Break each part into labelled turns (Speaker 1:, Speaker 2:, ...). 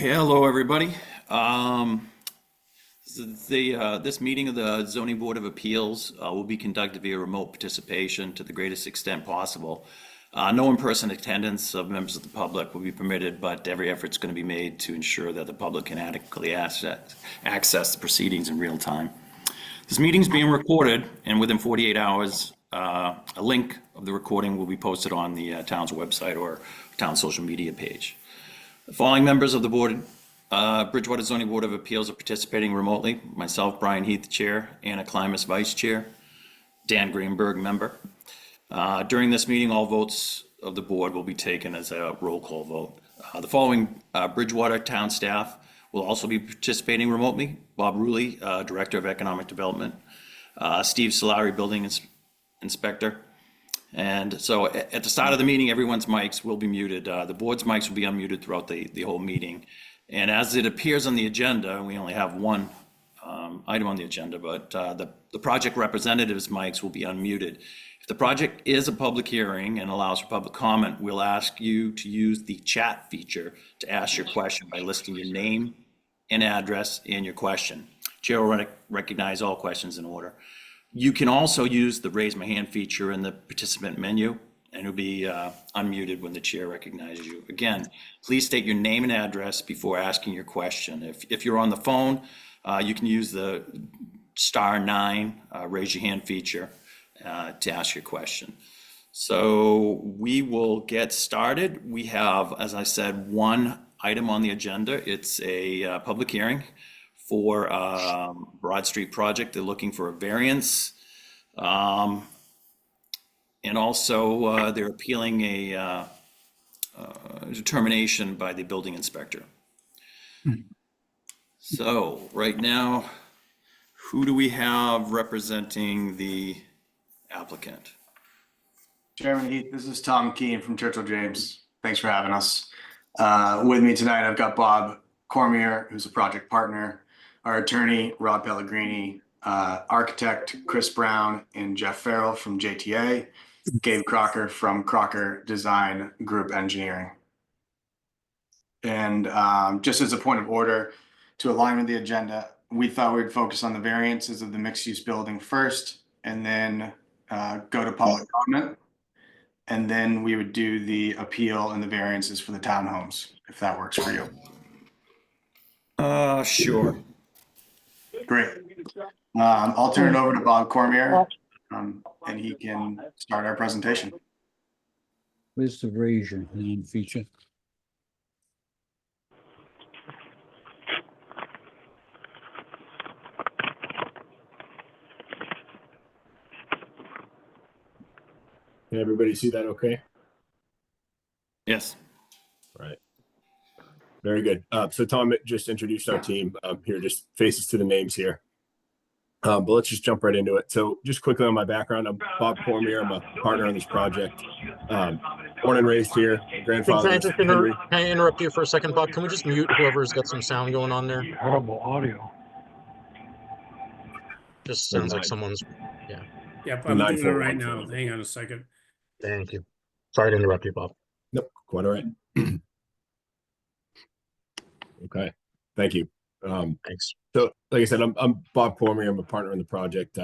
Speaker 1: Hello, everybody. This meeting of the Zoning Board of Appeals will be conducted via remote participation to the greatest extent possible. No in-person attendance of members of the public will be permitted, but every effort is going to be made to ensure that the public can adequately access the proceedings in real time. This meeting is being recorded, and within 48 hours, a link of the recording will be posted on the town's website or town social media page. The following members of the board, Bridgewater Zoning Board of Appeals, are participating remotely. Myself, Brian Heath, Chair, Anna Klimas, Vice Chair, Dan Greenberg, Member. During this meeting, all votes of the board will be taken as a roll call vote. The following Bridgewater town staff will also be participating remotely. Bob Ruley, Director of Economic Development. Steve Solari, Building Inspector. And so at the start of the meeting, everyone's mics will be muted. The board's mics will be unmuted throughout the whole meeting. And as it appears on the agenda, we only have one item on the agenda, but the project representatives' mics will be unmuted. If the project is a public hearing and allows for public comment, we'll ask you to use the chat feature to ask your question by listing your name and address and your question. Chair will recognize all questions in order. You can also use the raise my hand feature in the participant menu, and it'll be unmuted when the chair recognizes you. Again, please state your name and address before asking your question. If you're on the phone, you can use the *9 raise your hand feature to ask your question. So we will get started. We have, as I said, one item on the agenda. It's a public hearing for Broad Street project. They're looking for a variance. And also they're appealing a determination by the building inspector. So right now, who do we have representing the applicant?
Speaker 2: Chairman Heath, this is Tom Keene from Churchill James. Thanks for having us. With me tonight, I've got Bob Cormier, who's a project partner, our attorney, Rod Pellegrini, architect, Chris Brown, and Jeff Farrell from JTA, Gabe Crocker from Crocker Design Group Engineering. And just as a point of order, to align with the agenda, we thought we'd focus on the variances of the mixed-use building first, and then go to public comment. And then we would do the appeal and the variances for the townhomes, if that works for you.
Speaker 1: Sure.
Speaker 2: Great. I'll turn it over to Bob Cormier, and he can start our presentation.
Speaker 3: Where's the raise your hand feature?
Speaker 4: Can everybody see that okay?
Speaker 1: Yes.
Speaker 4: All right. Very good. So Tom just introduced our team here, just faces to the names here. But let's just jump right into it. So just quickly on my background, I'm Bob Cormier. I'm a partner on this project. Born and raised here. Grandfather.
Speaker 5: Can I interrupt you for a second, Bob? Can we just mute whoever's got some sound going on there?
Speaker 3: Horrible audio.
Speaker 5: Just sounds like someone's.
Speaker 6: Yep, I'm doing it right now. Hang on a second.
Speaker 5: Thank you. Sorry to interrupt you, Bob.
Speaker 4: Nope, quite all right. Okay, thank you.
Speaker 5: Thanks.
Speaker 4: So, like I said, I'm Bob Cormier. I'm a partner in the project.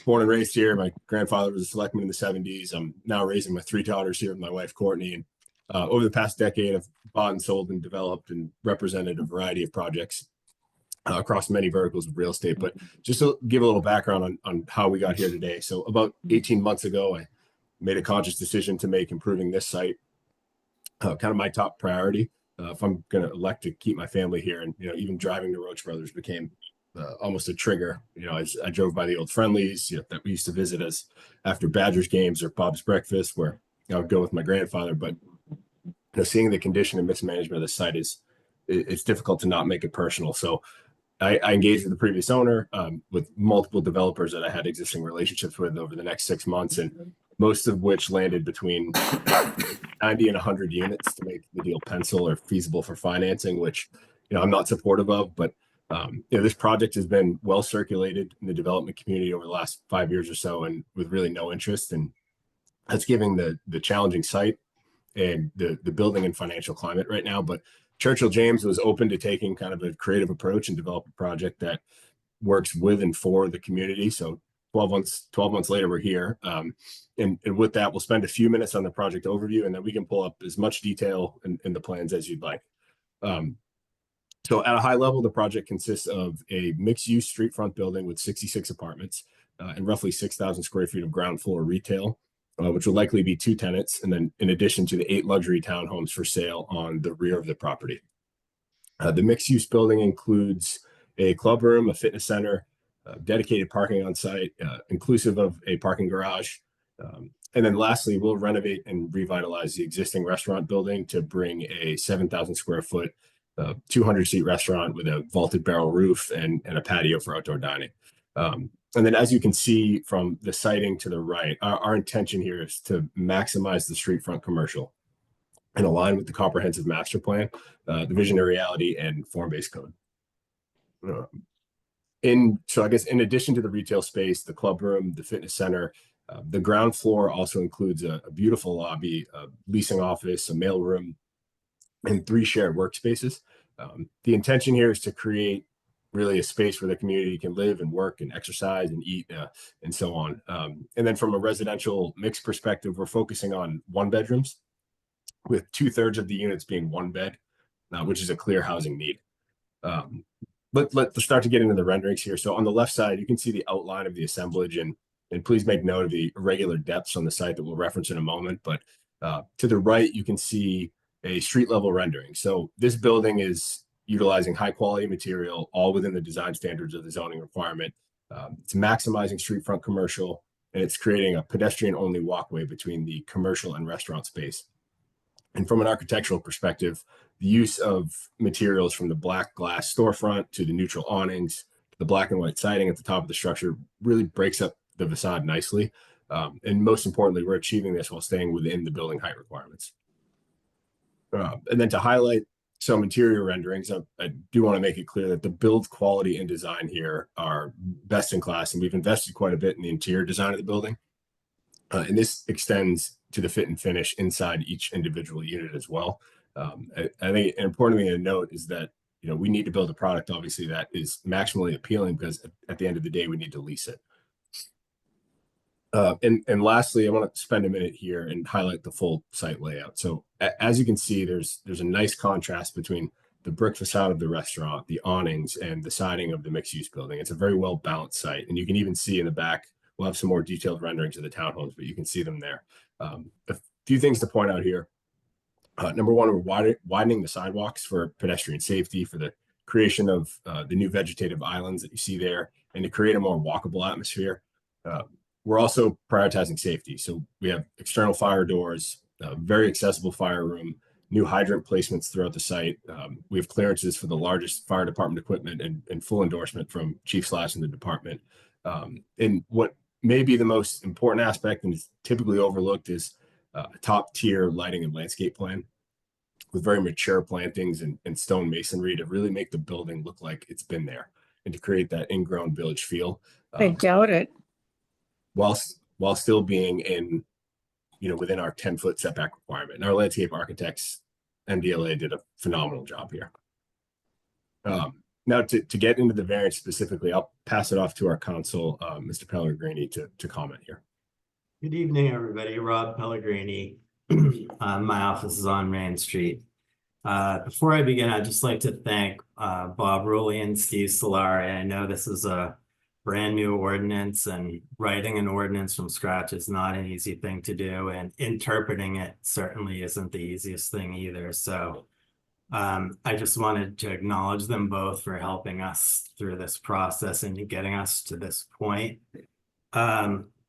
Speaker 4: Born and raised here. My grandfather was a selectman in the 70s. I'm now raising my three daughters here with my wife, Courtney. And over the past decade, I've bought and sold and developed and represented a variety of projects across many verticals of real estate. But just to give a little background on how we got here today. So about 18 months ago, I made a conscious decision to make improving this site kind of my top priority. If I'm going to elect to keep my family here, and even driving to Roach Brothers became almost a trigger. As I drove by the old Friendlies that we used to visit as after Badgers games or Bob's Breakfast, where I would go with my grandfather. But seeing the condition and mismanagement of the site it's difficult to not make it personal. So I engaged with the previous owner, with multiple developers that I had existing relationships with over the next 6 months, and most of which landed between 90 and 100 units to make the deal pencil or feasible for financing, which I'm not supportive of. But this project has been well circulated in the development community over the last 5 years or so, and with really no interest. And that's giving the challenging site and the building and financial climate right now. But Churchill James was open to taking kind of a creative approach and develop a project that works with and for the community. So 12 months later, we're here. And with that, we'll spend a few minutes on the project overview, and then we can pull up as much detail in the plans as you'd like. So at a high level, the project consists of a mixed-use street front building with 66 apartments and roughly 6,000 square feet of ground floor retail, which will likely be 2 tenants, and then in addition to the 8 luxury townhomes for sale on the rear of the property. The mixed-use building includes a club room, a fitness center, dedicated parking on site, inclusive of a parking garage. And then lastly, we'll renovate and revitalize the existing restaurant building to bring a 7,000 square foot, 200-seat restaurant with a vaulted barrel roof and a patio for outdoor dining. And then as you can see from the siting to the right, our intention here is to maximize the street front commercial and align with the comprehensive master plan, the visionary reality and form-based code. So I guess in addition to the retail space, the club room, the fitness center, the ground floor also includes a beautiful lobby, a leasing office, a mail room, and 3 shared workspaces. The intention here is to create really a space where the community can live and work and exercise and eat and so on. And then from a residential mix perspective, we're focusing on 1-bedrooms with 2/3 of the units being 1 bed, which is a clear housing need. Let's start to get into the renderings here. So on the left side, you can see the outline of the assemblage, and please make note of the irregular depths on the site that we'll reference in a moment. But to the right, you can see a street level rendering. So this building is utilizing high quality material, all within the design standards of the zoning requirement. It's maximizing street front commercial, and it's creating a pedestrian only walkway between the commercial and restaurant space. And from an architectural perspective, the use of materials from the black glass storefront to the neutral awnings, to the black and white siding at the top of the structure really breaks up the facade nicely. And most importantly, we're achieving this while staying within the building height requirements. And then to highlight some interior renderings, I do want to make it clear that the build quality and design here are best in class, and we've invested quite a bit in the interior design of the building. And this extends to the fit and finish inside each individual unit as well. I think an important thing to note is that we need to build a product, obviously, that is maximally appealing, because at the end of the day, we need to lease it. And lastly, I want to spend a minute here and highlight the full site layout. So as you can see, there's a nice contrast between the brick facade of the restaurant, the awnings, and the siding of the mixed-use building. It's a very well balanced site, and you can even see in the back, we'll have some more detailed renderings of the townhomes, but you can see them there. A few things to point out here. Number one, we're widening the sidewalks for pedestrian safety, for the creation of the new vegetative islands that you see there, and to create a more walkable atmosphere. We're also prioritizing safety. So we have external fire doors, very accessible fire room, new hydrant placements throughout the site. We have clearances for the largest fire department equipment and full endorsement from Chief Slash in the department. And what may be the most important aspect, and is typically overlooked, is a top tier lighting and landscape plan with very mature plantings and stone masonry to really make the building look like it's been there and to create that ingrown village feel.
Speaker 7: I doubt it.
Speaker 4: While still being in, within our 10-foot setback requirement. And our landscape architects, MDLA, did a phenomenal job here. Now to get into the variance specifically, I'll pass it off to our counsel, Mr. Pellegrini, to comment here.
Speaker 8: Good evening, everybody. Rob Pellegrini. My office is on Main Street. Before I begin, I'd just like to thank Bob Rowley and Steve Solari. I know this is a brand new ordinance, and writing an ordinance from scratch is not an easy thing to do, and interpreting it certainly isn't the easiest thing either. So I just wanted to acknowledge them both for helping us through this process and getting us to this point.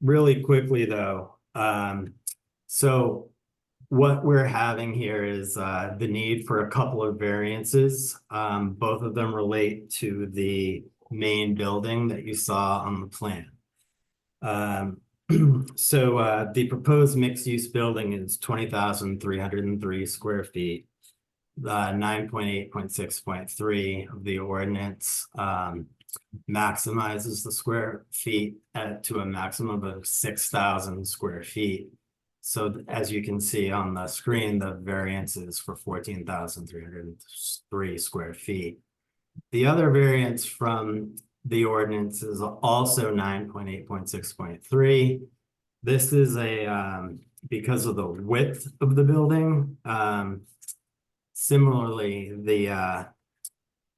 Speaker 8: Really quickly though, so what we're having here is the need for a couple of variances. Both of them relate to the main building that you saw on the plan. So the proposed mixed-use building is 20,303 square feet. 9.8.6.3 of the ordinance maximizes the square feet to a maximum of 6,000 square feet. So as you can see on the screen, the variance is for 14,303 square feet. The other variance from the ordinance is also 9.8.6.3. This is because of the width of the building. Similarly,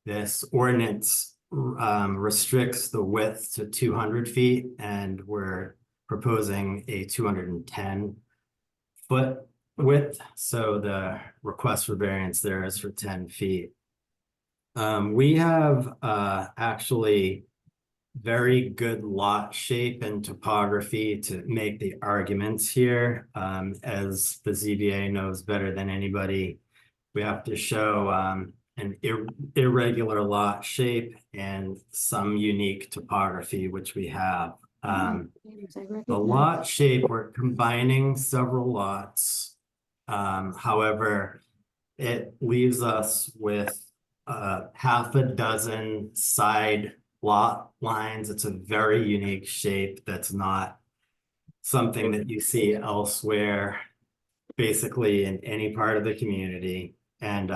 Speaker 8: this ordinance restricts the width to 200 feet, and we're proposing a 210-foot width. So the request for variance there is for 10 feet. We have actually very good lot shape and topography to make the arguments here. As the ZBA knows better than anybody, we have to show an irregular lot shape and some unique topography, which we have. The lot shape, we're combining several lots. However, it leaves us with half a dozen side lot lines. It's a very unique shape that's not something that you see elsewhere, basically in any part of the community. And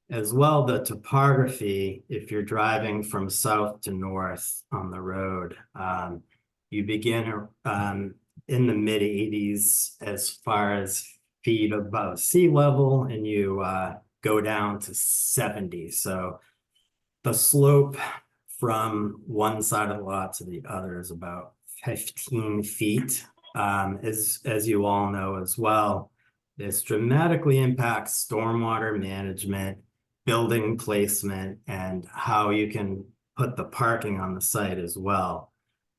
Speaker 8: as well, the topography, if you're driving from south to north on the road, you begin in the mid 80s as far as feet above sea level, and you go down to 70. So the slope from one side of the lot to the other is about 15 feet. As you all know as well, this dramatically impacts stormwater management, building placement, and how you can put the parking on the site as well.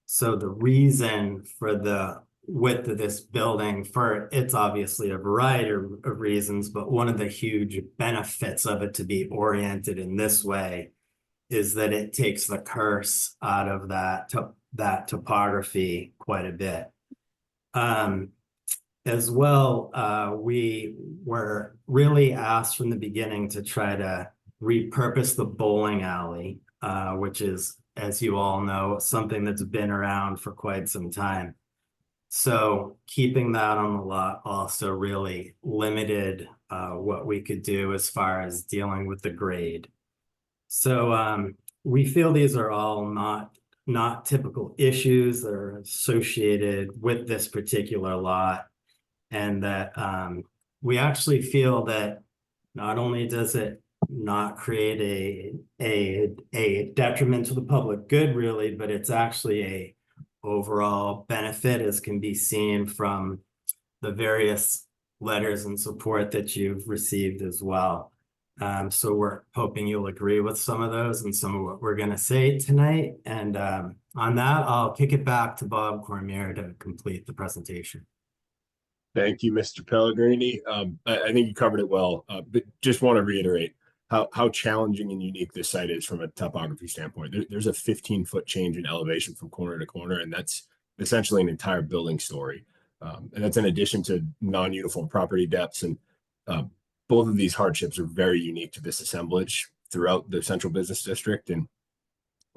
Speaker 8: So the reason for the width of this building, it's obviously a variety of reasons, but one of the huge benefits of it to be oriented in this way is that it takes the curse out of that topography quite a bit. As well, we were really asked from the beginning to try to repurpose the bowling alley, which is, as you all know, something that's been around for quite some time. So keeping that on the lot also really limited what we could do as far as dealing with the grade. So we feel these are all not typical issues that are associated with this particular lot, and that we actually feel that not only does it not create a detriment to the public good, really, but it's actually a overall benefit, as can be seen from the various letters and support that you've received as well. So we're hoping you'll agree with some of those and some of what we're going to say tonight. And on that, I'll kick it back to Bob Cormier to complete the presentation.
Speaker 4: Thank you, Mr. Pellegrini. I think you covered it well, but just want to reiterate how challenging and unique this site is from a topography standpoint. There's a 15-foot change in elevation from corner to corner, and that's essentially an entire building story. And that's in addition to non-uniform property depths. And both of these hardships are very unique to this assemblage throughout the central business district. And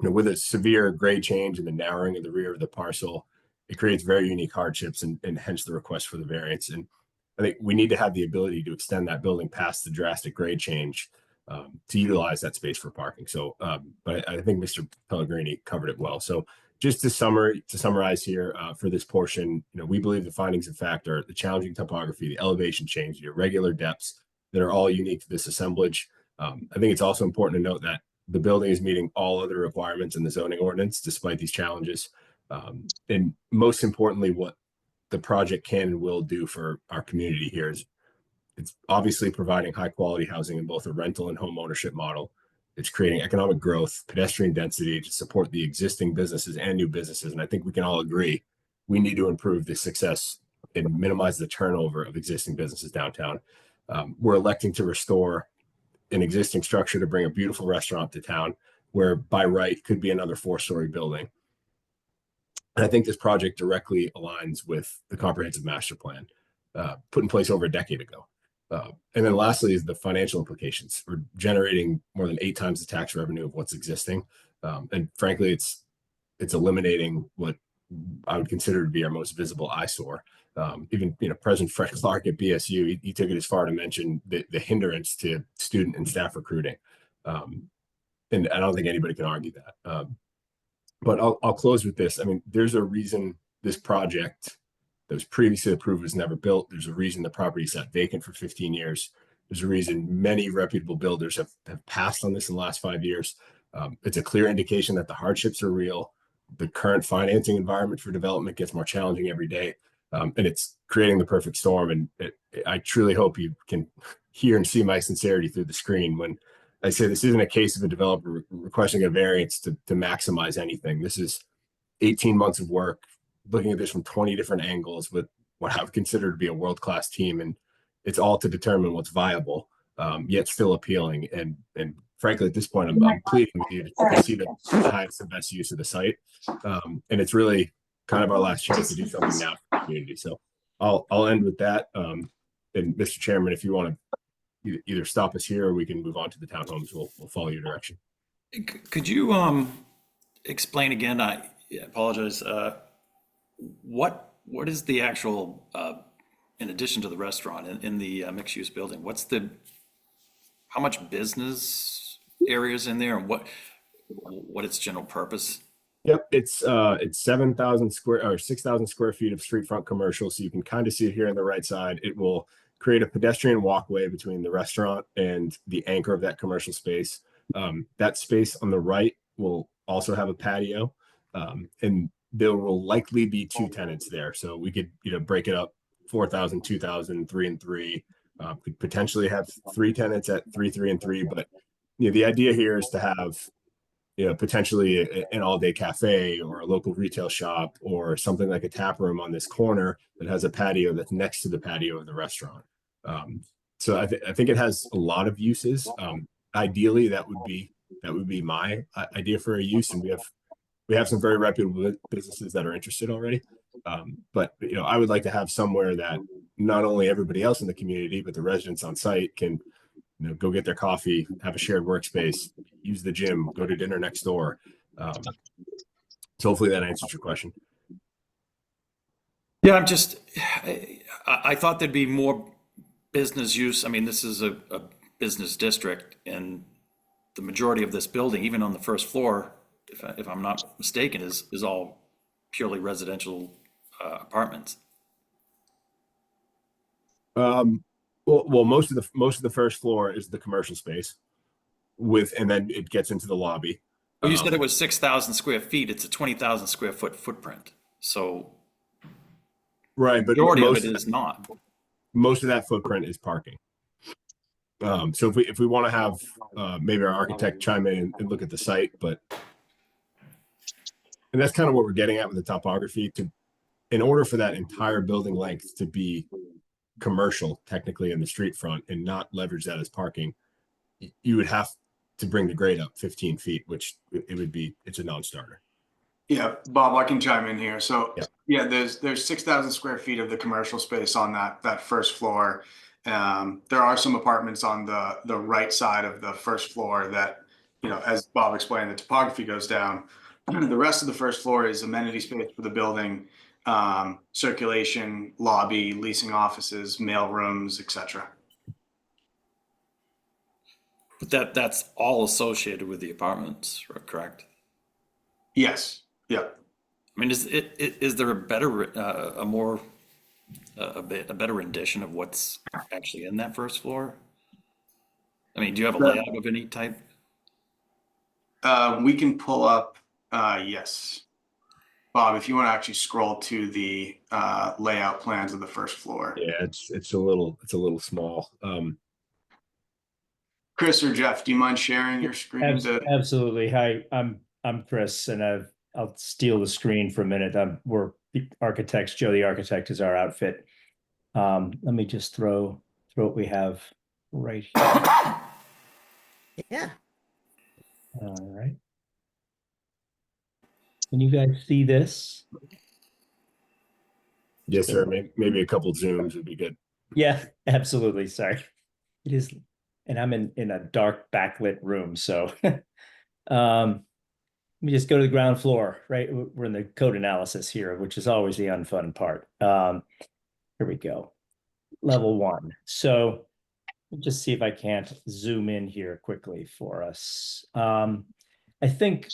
Speaker 4: with a severe grade change and the narrowing of the rear of the parcel, it creates very unique hardships, and hence the request for the variance. And I think we need to have the ability to extend that building past the drastic grade change to utilize that space for parking. So, but I think Mr. Pellegrini covered it well. So just to summarize here for this portion, we believe the findings of fact are the challenging topography, the elevation change, the irregular depths that are all unique to this assemblage. I think it's also important to note that the building is meeting all other requirements in the zoning ordinance despite these challenges. And most importantly, what the project can and will do for our community here is it's obviously providing high quality housing in both a rental and home ownership model. It's creating economic growth, pedestrian density to support the existing businesses and new businesses. And I think we can all agree we need to improve the success and minimize the turnover of existing businesses downtown. We're electing to restore an existing structure to bring a beautiful restaurant to town where by right could be another 4-story building. And I think this project directly aligns with the comprehensive master plan put in place over a decade ago. And then lastly is the financial implications. We're generating more than 8 times the tax revenue of what's existing. And frankly, it's eliminating what I would consider to be our most visible eyesore. Even, President Fred Clark at BSU, he took it as far to mention the hindrance to student and staff recruiting. And I don't think anybody can argue that. But I'll close with this. I mean, there's a reason this project that was previously approved was never built. There's a reason the property sat vacant for 15 years. There's a reason many reputable builders have passed on this in the last 5 years. It's a clear indication that the hardships are real. The current financing environment for development gets more challenging every day. And it's creating the perfect storm. And I truly hope you can hear and see my sincerity through the screen when I say this isn't a case of a developer requesting a variance to maximize anything. This is 18 months of work, looking at this from 20 different angles with what I would consider to be a world-class team. And it's all to determine what's viable, yet still appealing. And frankly, at this point, I'm pleading with you to see the highest and best use of the site. And it's really kind of our last chance to do something now for the community. So I'll end with that. And Mr. Chairman, if you want to either stop us here or we can move on to the townhomes, we'll follow your direction.
Speaker 1: Could you explain again? I apologize. What is the actual, in addition to the restaurant in the mixed use building? How much business areas in there, and what its general purpose?
Speaker 4: Yep, it's 7,000 square or 6,000 square feet of street front commercial. So you can kind of see it here on the right side. It will create a pedestrian walkway between the restaurant and the anchor of that commercial space. That space on the right will also have a patio, and there will likely be 2 tenants there. So we could, break it up 4,000, 2,000, 3 and 3. Could potentially have 3 tenants at 3, 3 and 3. But the idea here is to have potentially an all-day cafe or a local retail shop or something like a tap room on this corner that has a patio that's next to the patio of the restaurant. So I think it has a lot of uses. Ideally, that would be my idea for a use, and we have some very reputable businesses that are interested already. But I would like to have somewhere that not only everybody else in the community, but the residents on site can go get their coffee, have a shared workspace, use the gym, go to dinner next door. So hopefully that answers your question.
Speaker 1: Yeah, I thought there'd be more business use. I mean, this is a business district, and the majority of this building, even on the first floor, if I'm not mistaken, is all purely residential apartments.
Speaker 4: Well, most of the first floor is the commercial space and then it gets into the lobby.
Speaker 1: Well, you said it was 6,000 square feet. It's a 20,000 square foot footprint. So
Speaker 4: right, but
Speaker 1: majority of it is not.
Speaker 4: Most of that footprint is parking. So if we want to have maybe our architect chime in and look at the site, and that's kind of what we're getting at with the topography. In order for that entire building length to be commercial, technically in the street front, and not leverage that as parking, you would have to bring the grade up 15 feet, which it's a non-starter.
Speaker 2: Yeah, Bob, I can chime in here. So
Speaker 4: Yeah.
Speaker 2: there's 6,000 square feet of the commercial space on that first floor. There are some apartments on the right side of the first floor that, as Bob explained, the topography goes down. The rest of the first floor is amenity space for the building, circulation, lobby, leasing offices, mail rooms, etc.
Speaker 1: But that's all associated with the apartments, correct?
Speaker 2: Yes. Yep.
Speaker 1: I mean, is there a better, a better rendition of what's actually in that first floor? I mean, do you have a layout of any type?
Speaker 2: We can pull up, yes. Bob, if you want to actually scroll to the layout plans of the first floor.
Speaker 4: Yeah, it's a little small.
Speaker 2: Chris or Jeff, do you mind sharing your screen?
Speaker 7: Absolutely. Hi, I'm Chris, and I'll steal the screen for a minute. We're the architects. Joe, the architect, is our outfit. Let me just throw what we have right here.
Speaker 9: Yeah.
Speaker 7: All right. Can you guys see this?
Speaker 4: Yes, sir. Maybe a couple zooms would be good.
Speaker 7: Yeah, absolutely. Sorry. It is, and I'm in a dark backlit room, so let me just go to the ground floor, right? We're in the code analysis here, which is always the unfun part. here we go. Level 1. So let me just see if I can't zoom in here quickly for us. I think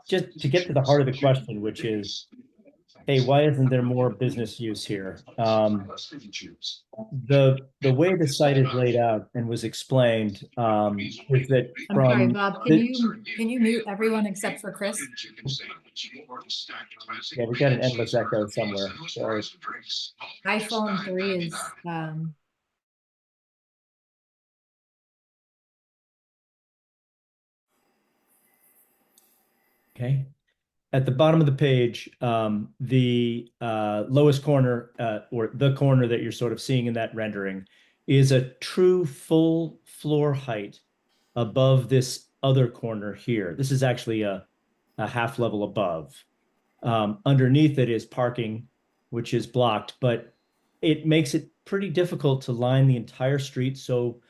Speaker 7: just to get to the heart of the question, which is, hey, why isn't there more business use here? The way the site is laid out and was explained is that
Speaker 10: I'm sorry,
Speaker 7: from
Speaker 10: Bob, can you mute everyone except for Chris?
Speaker 7: yeah, we got an endless echo somewhere. Sorry.
Speaker 10: iPhone 3 is
Speaker 7: Okay. At the bottom of the page, the lowest corner, or the corner that you're sort of seeing in that rendering, is a true full floor height above this other corner here. This is actually a half level above. Underneath it is parking, which is blocked, but it makes it pretty difficult to line the entire street. So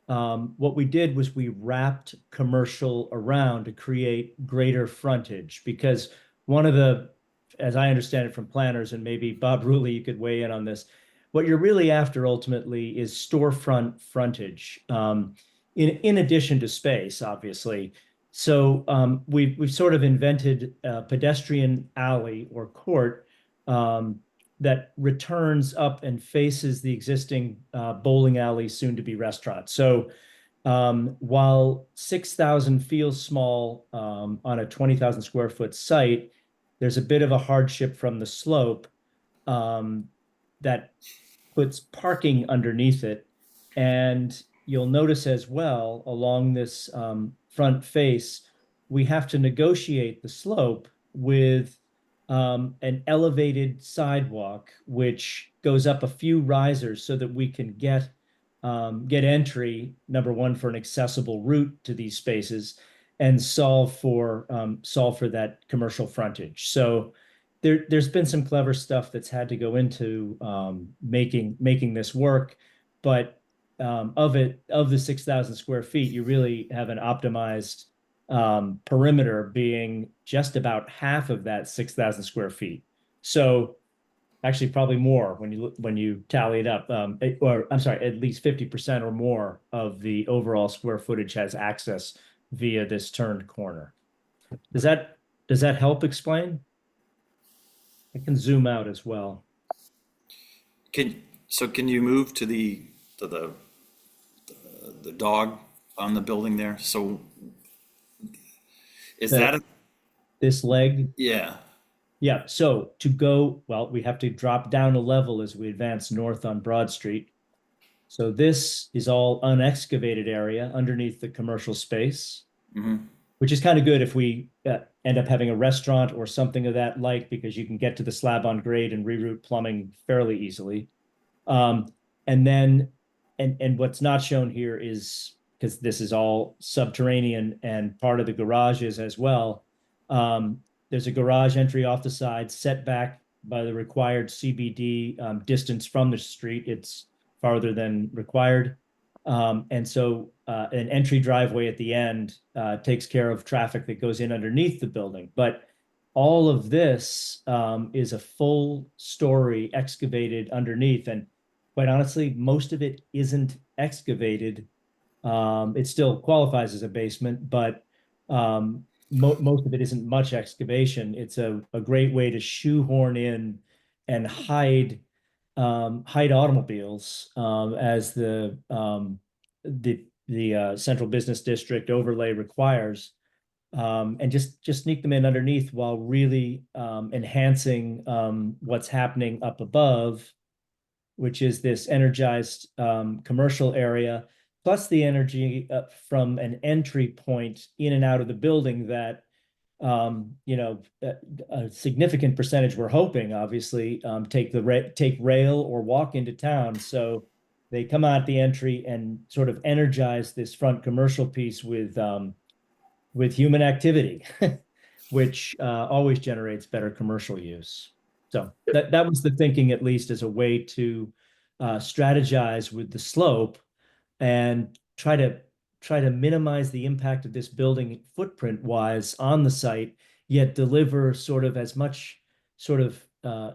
Speaker 7: what we did was we wrapped commercial around to create greater frontage, because one of the, as I understand it from planners, and maybe Bob Rulli, you could weigh in on this, what you're really after ultimately is storefront frontage, in addition to space, obviously. So we've sort of invented a pedestrian alley or court that returns up and faces the existing bowling alley, soon to be restaurant. So while 6,000 feels small on a 20,000 square foot site, there's a bit of a hardship from the slope that puts parking underneath it. And you'll notice as well, along this front face, we have to negotiate the slope with an elevated sidewalk, which goes up a few risers so that we can get entry, number one, for an accessible route to these spaces, and solve for that commercial frontage. So there's been some clever stuff that's had to go into making this work, but of the 6,000 square feet, you really have an optimized perimeter being just about half of that 6,000 square feet. So actually probably more when you tally it up, or I'm sorry, at least 50% or more of the overall square footage has access via this turned corner. Does that help explain? I can zoom out as well.
Speaker 1: Can you move to the dog on the building there? So is that
Speaker 7: this leg?
Speaker 1: Yeah.
Speaker 7: Yeah, so to go, well, we have to drop down a level as we advance north on Broad Street. So this is all unexcavated area underneath the commercial space, which is kind of good if we end up having a restaurant or something of that like, because you can get to the slab on grade and reroute plumbing fairly easily. And then, and what's not shown here is, because this is all subterranean and part of the garages as well, there's a garage entry off the side, set back by the required CBD distance from the street. It's farther than required. And so an entry driveway at the end takes care of traffic that goes in underneath the building. But all of this is a full story excavated underneath. And quite honestly, most of it isn't excavated. It still qualifies as a basement, but most of it isn't much excavation. It's a great way to shoehorn in and hide automobiles as the central business district overlay requires, and just sneak them in underneath while really enhancing what's happening up above, which is this energized commercial area, plus the energy from an entry point in and out of the building that, a significant percentage, we're hoping, obviously, take rail or walk into town. So they come out the entry and sort of energize this front commercial piece with human activity, which always generates better commercial use. So that was the thinking, at least as a way to strategize with the slope and try to minimize the impact of this building footprint wise on the site, yet deliver sort of as much sort of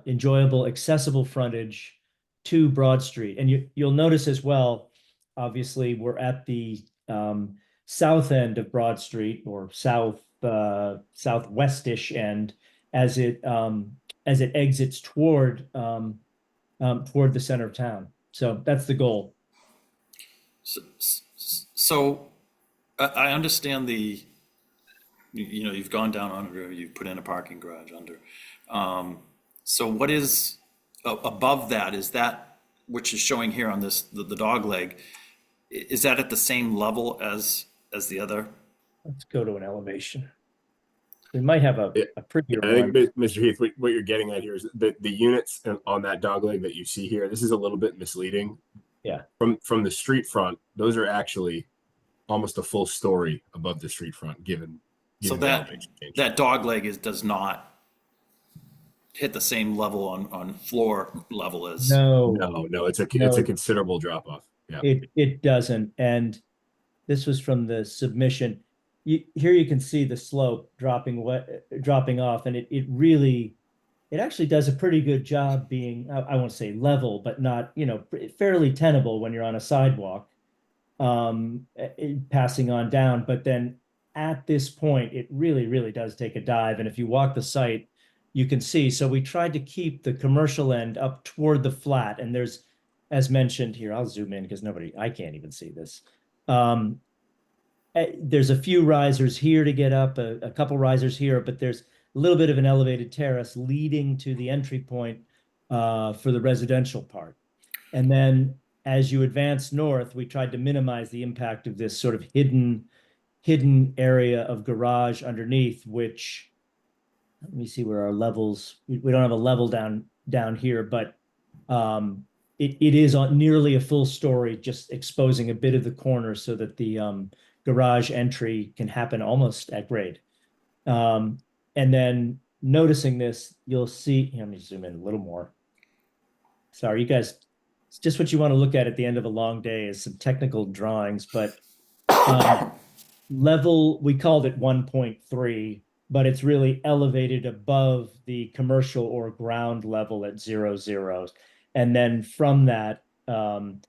Speaker 7: enjoyable, accessible frontage to Broad Street. And you'll notice as well, obviously, we're at the south end of Broad Street, or southwestish end, as it exits toward the center of town. So that's the goal.
Speaker 1: So I understand you've gone down under, you've put in a parking garage under. So what is above that? Is that, which is showing here on this, the dog leg, is that at the same level as the other?
Speaker 7: Let's go to an elevation. We might have a prettier
Speaker 4: I
Speaker 7: one.
Speaker 4: think, Mr. Heath, what you're getting at here is that the units on that dog leg that you see here, this is a little bit misleading.
Speaker 7: Yeah.
Speaker 4: From the street front, those are actually almost a full story above the street front, given
Speaker 1: So
Speaker 4: the elevation change.
Speaker 1: that dog leg does not hit the same level on floor level as.
Speaker 7: No,
Speaker 4: it's a considerable drop off. Yeah.
Speaker 7: it doesn't. And this was from the submission. Here you can see the slope dropping off, and it actually does a pretty good job being, I won't say level, but not, fairly tenable when you're on a sidewalk, passing on down. But then at this point, it really, really does take a dive. And if you walk the site, you can see. So we tried to keep the commercial end up toward the flat. And there's, as mentioned here, I'll zoom in because I can't even see this. There's a few risers here to get up, a couple risers here, but there's a little bit of an elevated terrace leading to the entry point for the residential part. And then as you advance north, we tried to minimize the impact of this sort of hidden area of garage underneath, which, let me see where our levels, we don't have a level down here, but it is on nearly a full story, just exposing a bit of the corner so that the garage entry can happen almost at grade. And then noticing this, you'll see, let me zoom in a little more. Sorry, you guys, it's just what you want to look at the end of a long day is some technical drawings, but level, we called it 1.3, but it's really elevated above the commercial or ground level at 0.0. And then from that, and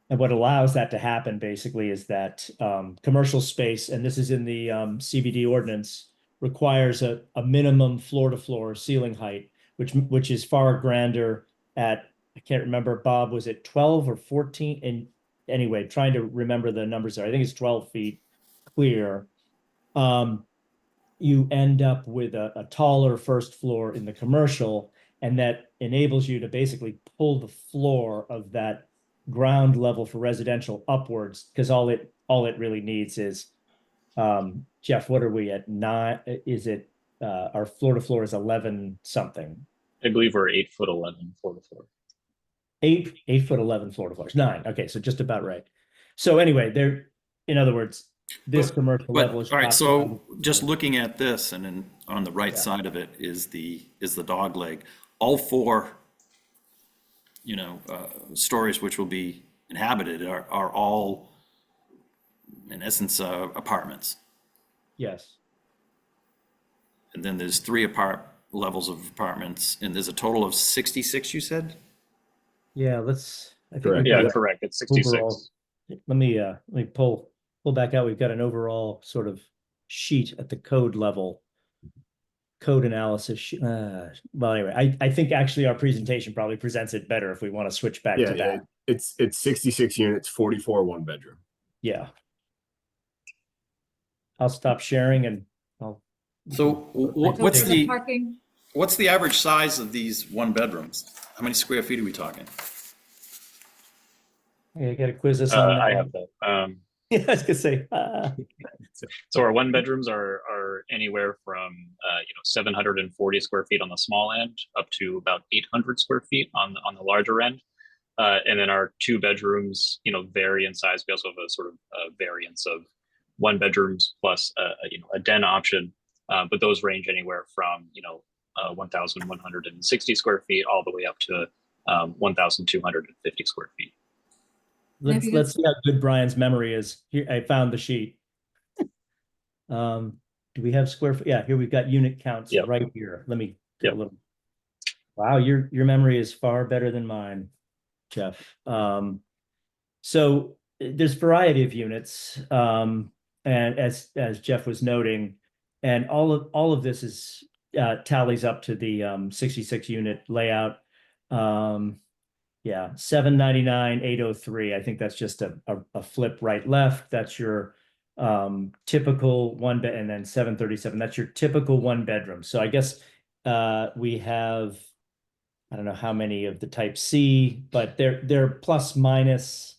Speaker 7: what allows that to happen basically is that commercial space, and this is in the CBD ordinance, requires a minimum floor-to-floor ceiling height, which is far grander at, I can't remember, Bob, was it 12 or 14? And anyway, trying to remember the numbers there. I think it's 12 feet clear. You end up with a taller first floor in the commercial, and that enables you to basically pull the floor of that ground level for residential upwards, because all it really needs is, Jeff, what are we at 9? Is it our floor to floor is 11 something?
Speaker 11: I believe we're 8'11" floor to floor.
Speaker 7: 8 foot 11 floor to floor. 9. Okay, so just about right. So anyway, in other words, this commercial level is.
Speaker 1: All right, so just looking at this, and then on the right side of it is the dog leg. All four, stories which will be inhabited are all, in essence, apartments.
Speaker 7: Yes.
Speaker 1: And then there's 3 levels of apartments, and there's a total of 66, you said?
Speaker 7: Yeah, I think
Speaker 4: Correct.
Speaker 11: Yeah, correct. It's 66.
Speaker 7: Overall, let me pull back out. We've got an overall sort of sheet at the code level. Code analysis. Well, anyway, I think actually our presentation probably presents it better if we want to switch back to that.
Speaker 4: Yeah, it's 66 units, 44 one bedroom.
Speaker 7: Yeah. I'll stop sharing and I'll.
Speaker 1: So
Speaker 10: So for the parking,
Speaker 1: what's the average size of these one bedrooms? How many square feet are we talking?
Speaker 7: You got to quiz us on that.
Speaker 11: I have that.
Speaker 7: Yeah, I was gonna say.
Speaker 11: So our one bedrooms are anywhere from 740 square feet on the small end up to about 800 square feet on the larger end. And then our 2 bedrooms, vary in size. We also have a sort of variance of 1 bedrooms plus a den option. But those range anywhere from 1,160 square feet all the way up to 1,250 square feet.
Speaker 7: Let's see how good Brian's memory is. Here, I found the sheet. Do we have square foot? Yeah, here we've got unit counts right here. Let me get a little. Wow, your memory is far better than mine. Jeff. So there's variety of units, and as Jeff was noting, and all of this is tallies up to the 66 unit layout. Yeah, 799, 803. I think that's just a flip right left. That's your typical one bed, and then 737. That's your typical one bedroom. So I guess we have, I don't know how many of the type C, but they're plus minus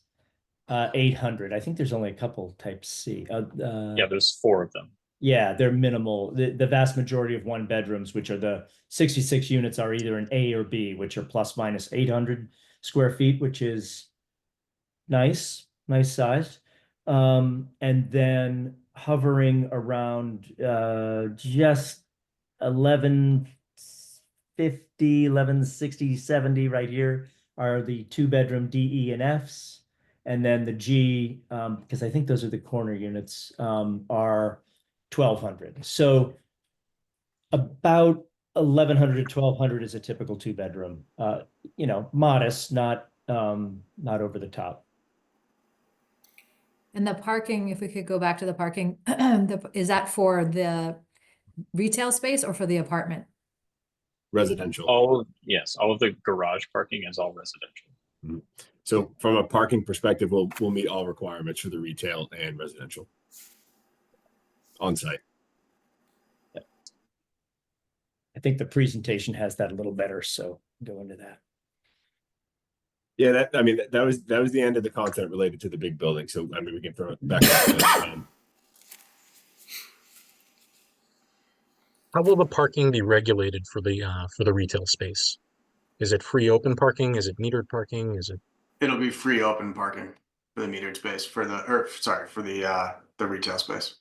Speaker 7: 800. I think there's only a couple type C.
Speaker 11: Yeah, there's 4 of them.
Speaker 7: Yeah, they're minimal. The vast majority of one bedrooms, which are the 66 units, are either an A or B, which are plus minus 800 square feet, which is nice size. And then hovering around just 1150, 1160, 70 right here are the 2-bedroom D, E, and Fs. And then the G, because I think those are the corner units, are 1200. So about 1100 to 1200 is a typical 2-bedroom. Modest, not over the top.
Speaker 10: And the parking, if we could go back to the parking, is that for the retail space or for the apartment?
Speaker 4: Residential.
Speaker 11: All of the garage parking is all residential.
Speaker 4: So from a parking perspective, we'll meet all requirements for the retail and residential on site.
Speaker 7: I think the presentation has that a little better, so go into that.
Speaker 4: Yeah, that was the end of the content related to the big building. So we can throw it back up.
Speaker 5: How will the parking be regulated for the retail space? Is it free open parking? Is it metered parking? Is it?
Speaker 2: It'll be free open parking for the metered space for the retail space.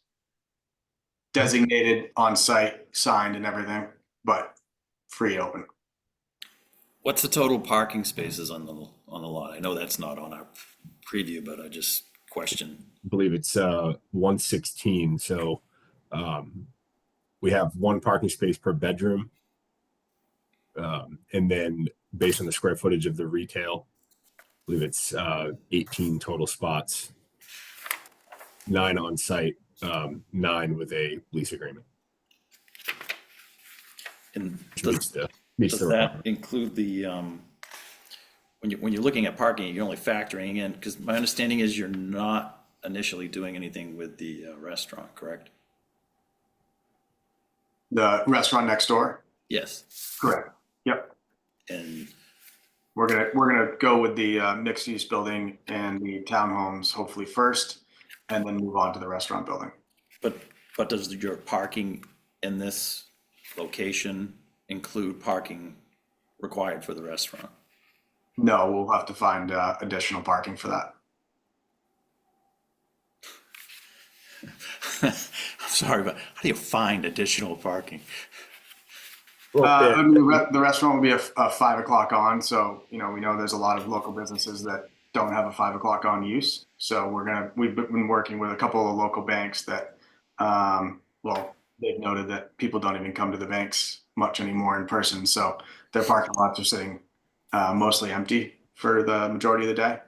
Speaker 2: Designated on site, signed and everything, but free open.
Speaker 1: What's the total parking spaces on the lot? I know that's not on our preview, but I just question.
Speaker 4: I believe it's 116. So we have 1 parking space per bedroom. And then based on the square footage of the retail, I believe it's 18 total spots, 9 on site, 9 with a lease agreement.
Speaker 1: And
Speaker 4: Does
Speaker 1: that include the, when you're looking at parking, you're only factoring in, because my understanding is you're not initially doing anything with the restaurant, correct?
Speaker 2: The restaurant next door?
Speaker 1: Yes.
Speaker 2: Correct. Yep.
Speaker 1: And
Speaker 2: We're gonna go with the mixed use building and the townhomes hopefully first, and then move on to the restaurant building.
Speaker 1: but does your parking in this location include parking required for the restaurant?
Speaker 2: No, we'll have to find additional parking for that.
Speaker 1: I'm sorry, but how do you find additional parking?
Speaker 2: The restaurant will be a 5 o'clock on, so we know there's a lot of local businesses that don't have a 5 o'clock on use. So we've been working with a couple of local banks that, they've noted that people don't even come to the banks much anymore in person. So their parking lots are sitting mostly empty for the majority of the day.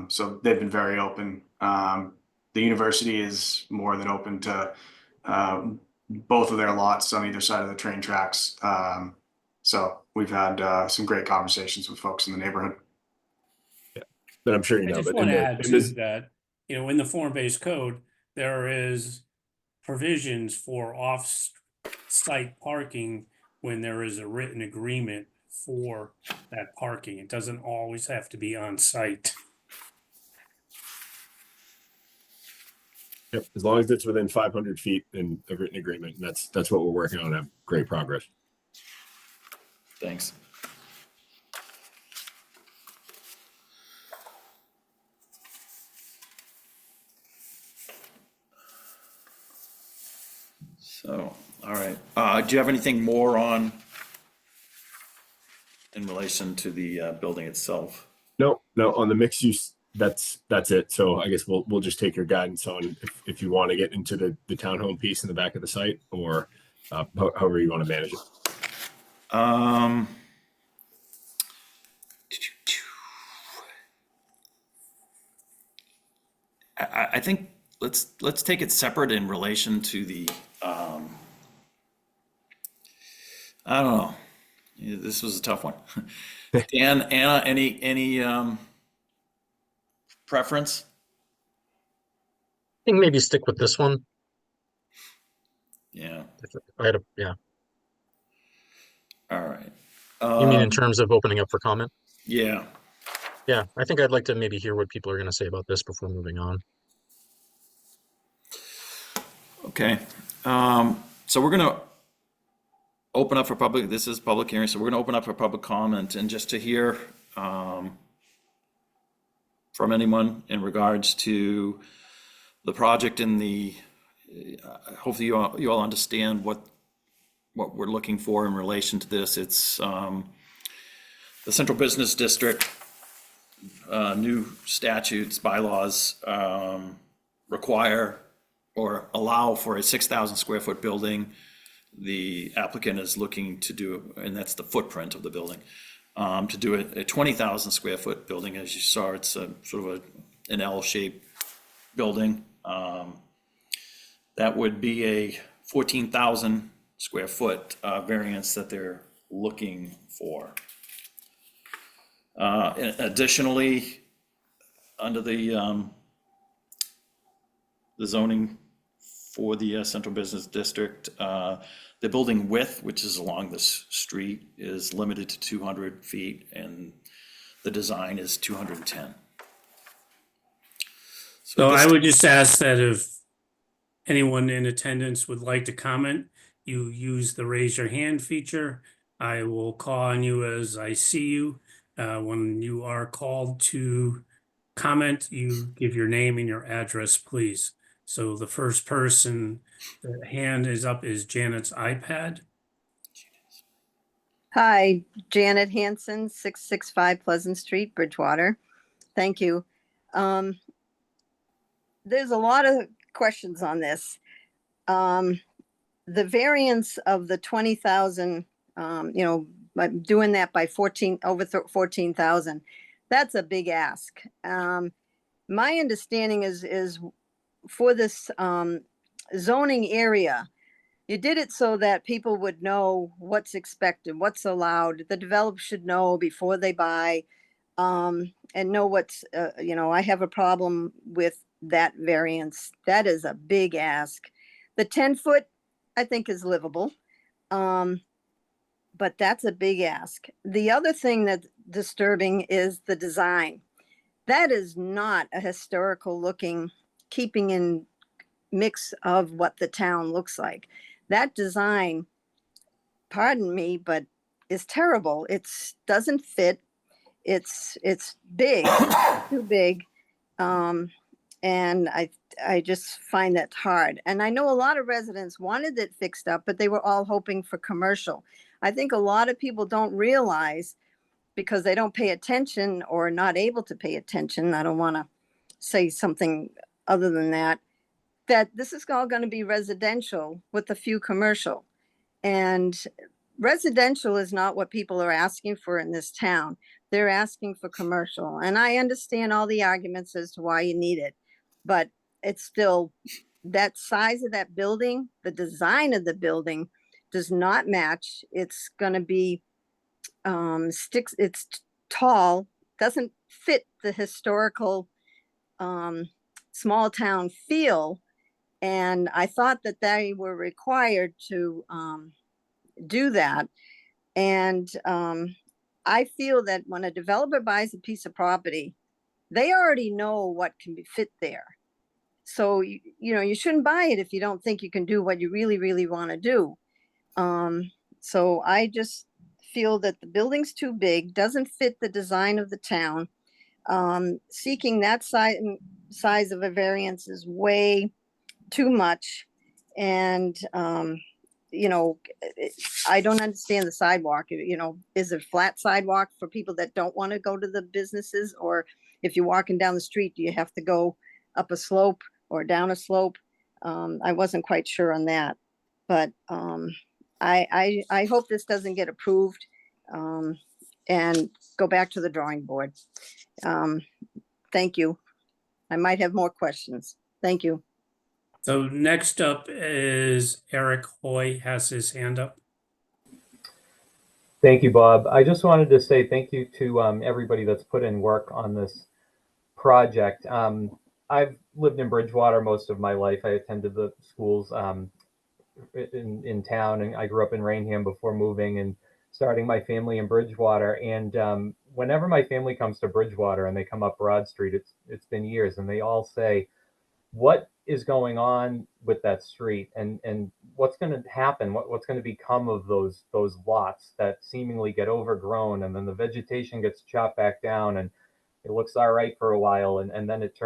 Speaker 2: So they've been very open. The university is more than open to both of their lots on either side of the train tracks. So we've had some great conversations with folks in the neighborhood.
Speaker 4: Yeah, but I'm sure
Speaker 6: I just want to add to that, in the form-based code, there is provisions for off-site parking when there is a written agreement for that parking. It doesn't always have to be on site.
Speaker 4: Yep, as long as it's within 500 feet in a written agreement, that's what we're working on. Have great progress.
Speaker 1: Thanks. So, all right. Do you have anything more in relation to the building itself?
Speaker 4: No, on the mixed use, that's it. So I guess we'll just take your guidance on if you want to get into the townhome piece in the back of the site, or however you want to manage it.
Speaker 1: I think let's take it separate in relation to the, I don't know. Yeah, this was a tough one. Dan, Anna, any preference?
Speaker 5: I think maybe stick with this one.
Speaker 1: Yeah,
Speaker 5: Yeah.
Speaker 1: all right.
Speaker 5: You mean in terms of opening up for comment?
Speaker 1: Yeah,
Speaker 5: Yeah, I think I'd like to maybe hear what people are going to say about this before moving on.
Speaker 1: okay. So we're gonna open up for public, this is public hearing, so we're gonna open up for public comment and just to hear from anyone in regards to the project and the, hopefully you all understand what we're looking for in relation to this. It's the Central Business District, new statutes, bylaws require or allow for a 6,000 square foot building. The applicant is looking to do, and that's the footprint of the building, to do a 20,000 square foot building. As you saw, it's a sort of an L-shaped building. That would be a 14,000 square foot variance that they're looking for. Additionally, under the zoning for the Central Business District, the building width, which is along this street, is limited to 200 feet, and the design is 210.
Speaker 6: So
Speaker 1: this-
Speaker 6: I would just ask that if anyone in attendance would like to comment, you use the raise your hand feature. I will call on you as I see you. When you are called to comment, you give your name and your address, please. So the first person, the hand is up is Janet's iPad.
Speaker 12: Hi, Janet Hanson, 665 Pleasant Street, Bridgewater. Thank you. There's a lot of questions on this. The variance of the 20,000, by doing that by 14,000, that's a big ask. My understanding is for this zoning area, you did it so that people would know what's expected, what's allowed. The developer should know before they buy, and know what's, I have a problem with that variance. That is a big ask. The 10-foot, I think, is livable. But that's a big ask. The other thing that's disturbing is the design. That is not a historical looking, keeping in mix of what the town looks like. That design, pardon me, but is terrible. It's doesn't fit. It's big, too big. And I just find that hard. And I know a lot of residents wanted it fixed up, but they were all hoping for commercial. I think a lot of people don't realize, because they don't pay attention or not able to pay attention. I don't want to say something other than that, that this is all going to be residential with a few commercial. And residential is not what people are asking for in this town. They're asking for commercial. And I understand all the arguments as to why you need it, but it's still that size of that building, the design of the building does not match. It's going to be it's tall, doesn't fit the historical small town feel. And I thought that they were required to do that. And I feel that when a developer buys a piece of property, they already know what can be fit there. So, you shouldn't buy it if you don't think you can do what you really, really want to do. So I just feel that the building's too big, doesn't fit the design of the town. Seeking that size of a variance is way too much. And, I don't understand the sidewalk. Is it flat sidewalk for people that don't want to go to the businesses? Or if you're walking down the street, do you have to go up a slope or down a slope? I wasn't quite sure on that, but I hope this doesn't get approved and go back to the drawing board. Thank you. I might have more questions. Thank you.
Speaker 6: So next up is Eric Hoy has his hand up.
Speaker 13: Thank you, Bob. I just wanted to say thank you to everybody that's put in work on this project. I've lived in Bridgewater most of my life. I attended the schools in town, and I grew up in Rainham before moving and starting my family in Bridgewater. And whenever my family comes to Bridgewater and they come up Broad Street, it's been years, and they all say, what is going on with that street, and what's going to happen, what's going to become of those lots that seemingly get overgrown, and then the vegetation gets chopped back down, and it looks all right for a while, and then it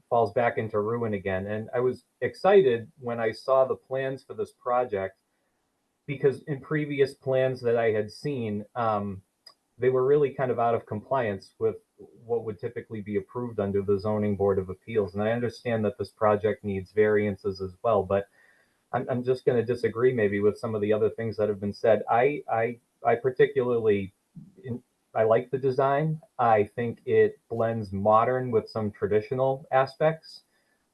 Speaker 13: falls back into ruin again. And I was excited when I saw the plans for this project, because in previous plans that I had seen, they were really kind of out of compliance with what would typically be approved under the Zoning Board of Appeals. And I understand that this project needs variances as well, but I'm just going to disagree maybe with some of the other things that have been said. I particularly, I like the design. I think it blends modern with some traditional aspects.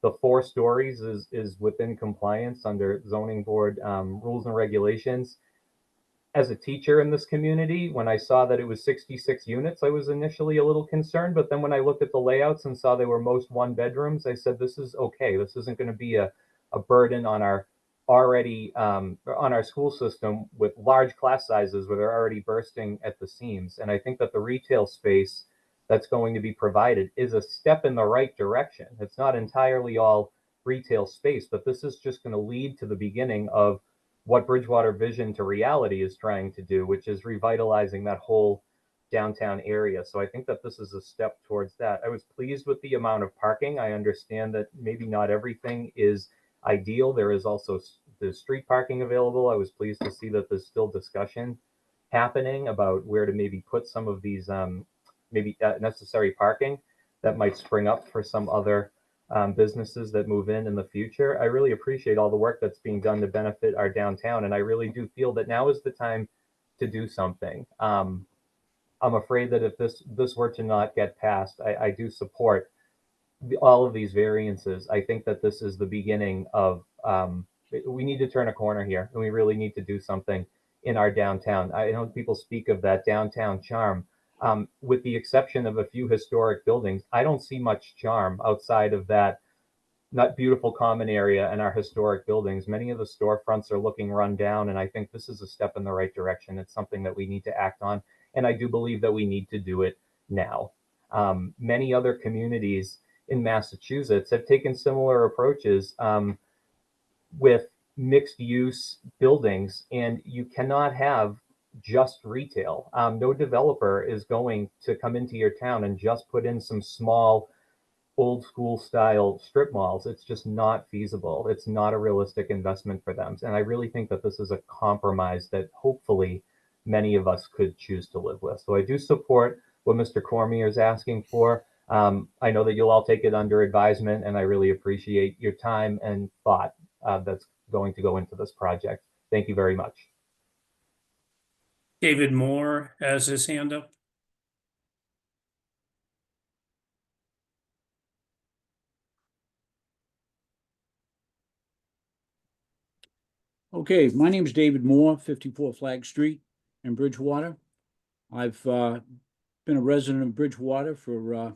Speaker 13: The 4 stories is within compliance under Zoning Board rules and regulations. As a teacher in this community, when I saw that it was 66 units, I was initially a little concerned. But then when I looked at the layouts and saw they were most 1-bedrooms, I said, this is okay. This isn't going to be a burden on our on our school system with large class sizes where they're already bursting at the seams. And I think that the retail space that's going to be provided is a step in the right direction. It's not entirely all retail space, but this is just going to lead to the beginning of what Bridgewater Vision to Reality is trying to do, which is revitalizing that whole downtown area. So I think that this is a step towards that. I was pleased with the amount of parking. I understand that maybe not everything is ideal. There is also the street parking available. I was pleased to see that there's still discussion happening about where to maybe put some of these necessary parking that might spring up for some other businesses that move in the future. I really appreciate all the work that's being done to benefit our downtown, and I really do feel that now is the time to do something. I'm afraid that if this were to not get passed, I do support all of these variances. I think that this is the beginning of we need to turn a corner here, and we really need to do something in our downtown. I know people speak of that downtown charm. With the exception of a few historic buildings, I don't see much charm outside of that not beautiful common area and our historic buildings. Many of the storefronts are looking run down, and I think this is a step in the right direction. It's something that we need to act on, and I do believe that we need to do it now. Many other communities in Massachusetts have taken similar approaches with mixed use buildings, and you cannot have just retail. No developer is going to come into your town and just put in some small old school style strip malls. It's just not feasible. It's not a realistic investment for them. And I really think that this is a compromise that hopefully many of us could choose to live with. So I do support what Mr. Cormier is asking for. I know that you'll all take it under advisement, and I really appreciate your time and thought that's going to go into this project. Thank you very much.
Speaker 6: David Moore has his hand up.
Speaker 3: Okay, my name is David Moore, 54 Flag Street in Bridgewater. I've been a resident of Bridgewater for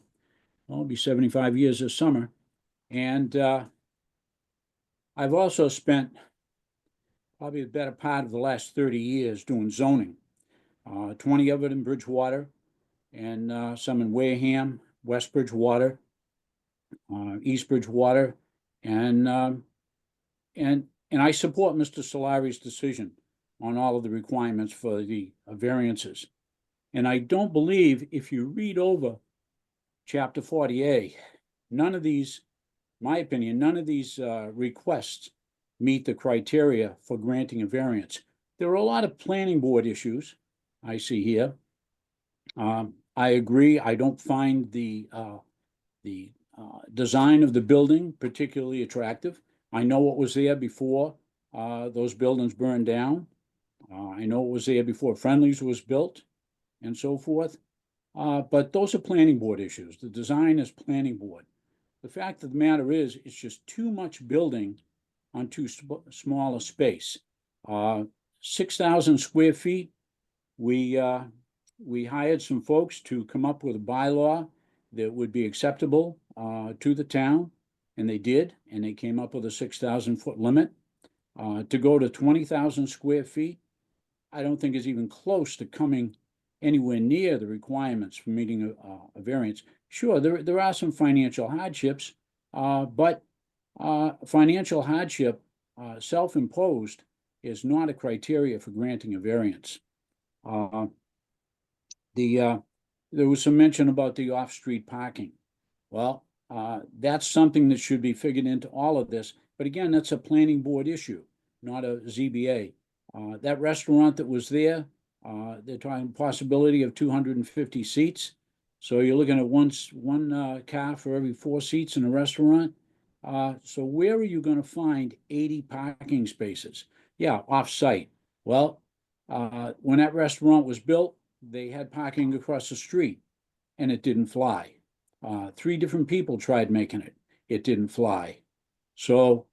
Speaker 3: it'll be 75 years this summer. And I've also spent probably the better part of the last 30 years doing zoning. 20 of it in Bridgewater, and some in Wareham, West Bridgewater, East Bridgewater, and I support Mr. Solari's decision on all of the requirements for the variances. And I don't believe, if you read over Chapter 40A, none of these, my opinion, none of these requests meet the criteria for granting a variance. There are a lot of planning board issues I see here. I agree. I don't find the design of the building particularly attractive. I know what was there before those buildings burned down. I know what was there before Friendly's was built and so forth. But those are planning board issues. The design is planning board. the fact of the matter is, it's just too much building on too small a space. 6,000 square feet, we hired some folks to come up with a bylaw that would be acceptable to the town, and they did, and they came up with a 6,000 foot limit. To go to 20,000 square feet, I don't think is even close to coming anywhere near the requirements for meeting a variance. Sure, there are some financial hardships, but financial hardship, self-imposed, is not a criteria for granting a variance. There was some mention about the off-street parking. Well, that's something that should be figured into all of this. But again, that's a planning board issue, not a ZBA. That restaurant that was there, they're talking possibility of 250 seats. So you're looking at one car for every 4 seats in a restaurant. So where are you going to find 80 parking spaces? Yeah, off-site. Well, when that restaurant was built, they had parking across the street, and it didn't fly. 3 different people tried making it. It didn't fly. So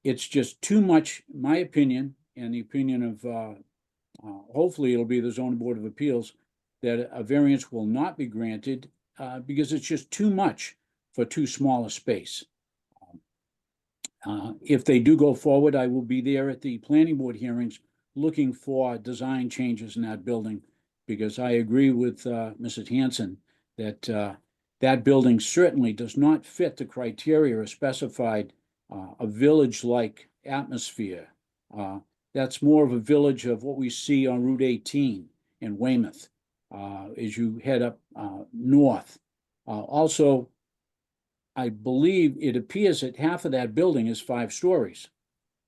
Speaker 3: it's just too much, in my opinion, and the opinion of, hopefully it'll be the zoning board of appeals, that a variance will not be granted because it's just too much for too small a space. If they do go forward, I will be there at the planning board hearings looking for design changes in that building, because I agree with Mrs. Hanson that that building certainly does not fit the criteria specified, a village-like atmosphere. That's more of a village of what we see on Route 18 in Weymouth as you head up north. Also, I believe it appears that half of that building is 5 stories.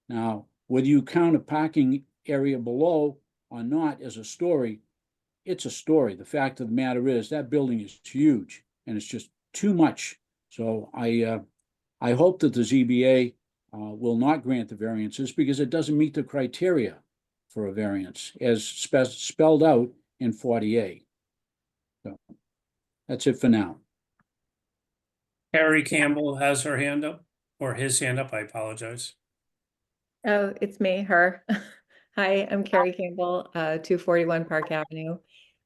Speaker 3: Now, whether you count a parking area below or not as a story, it's a story. The fact of the matter is that building is huge and it's just too much. So I hope that the ZBA will not grant the variances because it doesn't meet the criteria for a variance as spelled out in 40A. So that's it for now.
Speaker 6: Carrie Campbell has her hand up, or his hand up, I apologize.
Speaker 14: Oh, it's me, her. Hi, I'm Carrie Campbell, 241 Park Avenue.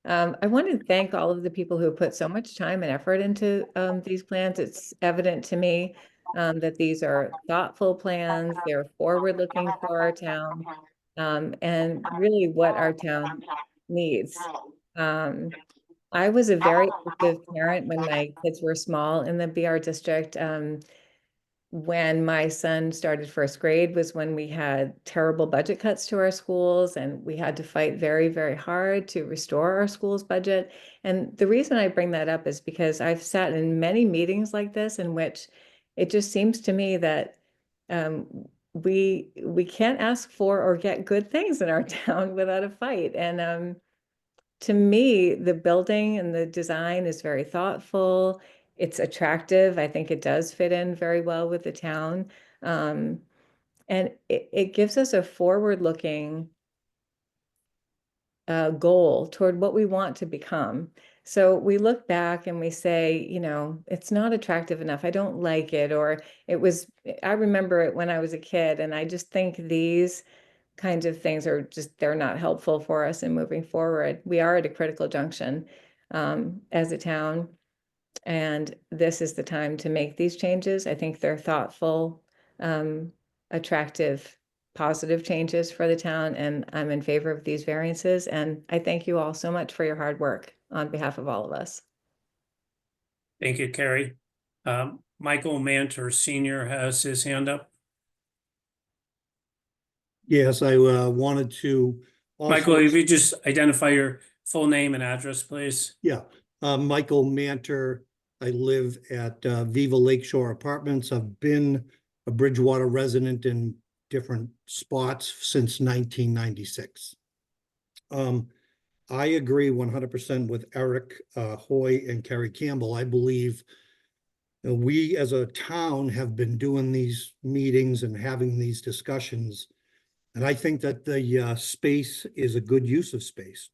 Speaker 14: I want to thank all of the people who put so much time and effort into these plans. It's evident to me that these are thoughtful plans. They're forward-looking for our town, and really what our town needs. I was a very active parent when my kids were small in the BR district. When my son started first grade was when we had terrible budget cuts to our schools, and we had to fight very, very hard to restore our school's budget. And the reason I bring that up is because I've sat in many meetings like this in which it just seems to me that we can't ask for or get good things in our town without a fight. And to me, the building and the design is very thoughtful. It's attractive. I think it does fit in very well with the town. And it gives us a forward-looking goal toward what we want to become. So we look back and we say, you know, it's not attractive enough. I don't like it. Or I remember it when I was a kid, and I just think these kinds of things are they're not helpful for us in moving forward. We are at a critical junction as a town, and this is the time to make these changes. I think they're thoughtful, attractive, positive changes for the town, and I'm in favor of these variances. And I thank you all so much for your hard work on behalf of all of us.
Speaker 6: Thank you, Carrie. Michael Manter Sr. has his hand up.
Speaker 15: Yes, I wanted to.
Speaker 6: Michael, if you just identify your full name and address, please.
Speaker 15: Yeah, Michael Manter. I live at Viva Lakeshore Apartments. I've been a Bridgewater resident in different spots since 1996. I agree 100% with Eric Hoy and Carrie Campbell. I believe we as a town have been doing these meetings and having these discussions. And I think that the space is a good use of space.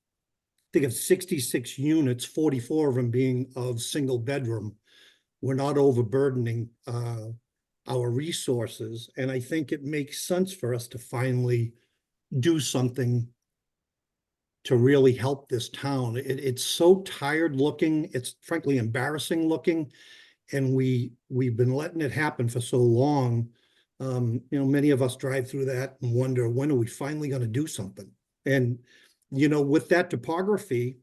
Speaker 15: Think of 66 units, 44 of them being of single bedroom. we're not overburdening our resources. And I think it makes sense for us to finally do something to really help this town. It's so tired looking. It's frankly embarrassing looking. And we've been letting it happen for so long. Many of us drive through that and wonder, when are we finally going to do something? And, with that topography,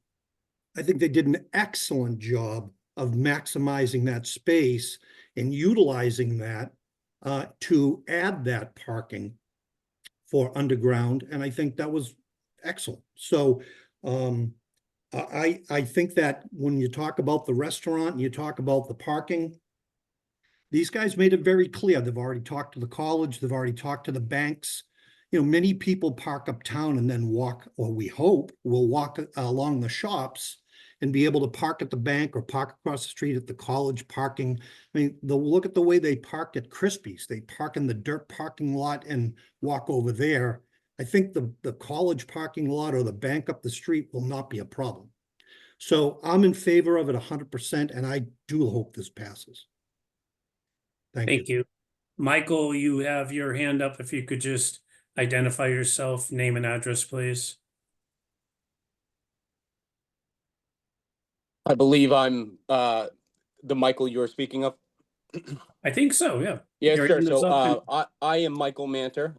Speaker 15: I think they did an excellent job of maximizing that space and utilizing that to add that parking for underground. And I think that was excellent. So I think that when you talk about the restaurant and you talk about the parking, these guys made it very clear. They've already talked to the college. They've already talked to the banks. Many people park uptown and then walk, or we hope will walk along the shops and be able to park at the bank or park across the street at the college parking. I mean, look at the way they park at Crispy's. They park in the dirt parking lot and walk over there. I think the college parking lot or the bank up the street will not be a problem. So I'm in favor of it 100%, and I do hope this passes.
Speaker 6: Thank you. Michael, you have your hand up. If you could just identify yourself, name and address, please.
Speaker 16: I believe I'm the Michael you're speaking of.
Speaker 6: I think so, yeah.
Speaker 16: Yeah,
Speaker 6: Your
Speaker 16: sure.
Speaker 6: hand is
Speaker 16: So
Speaker 6: up
Speaker 16: I am Michael Manter.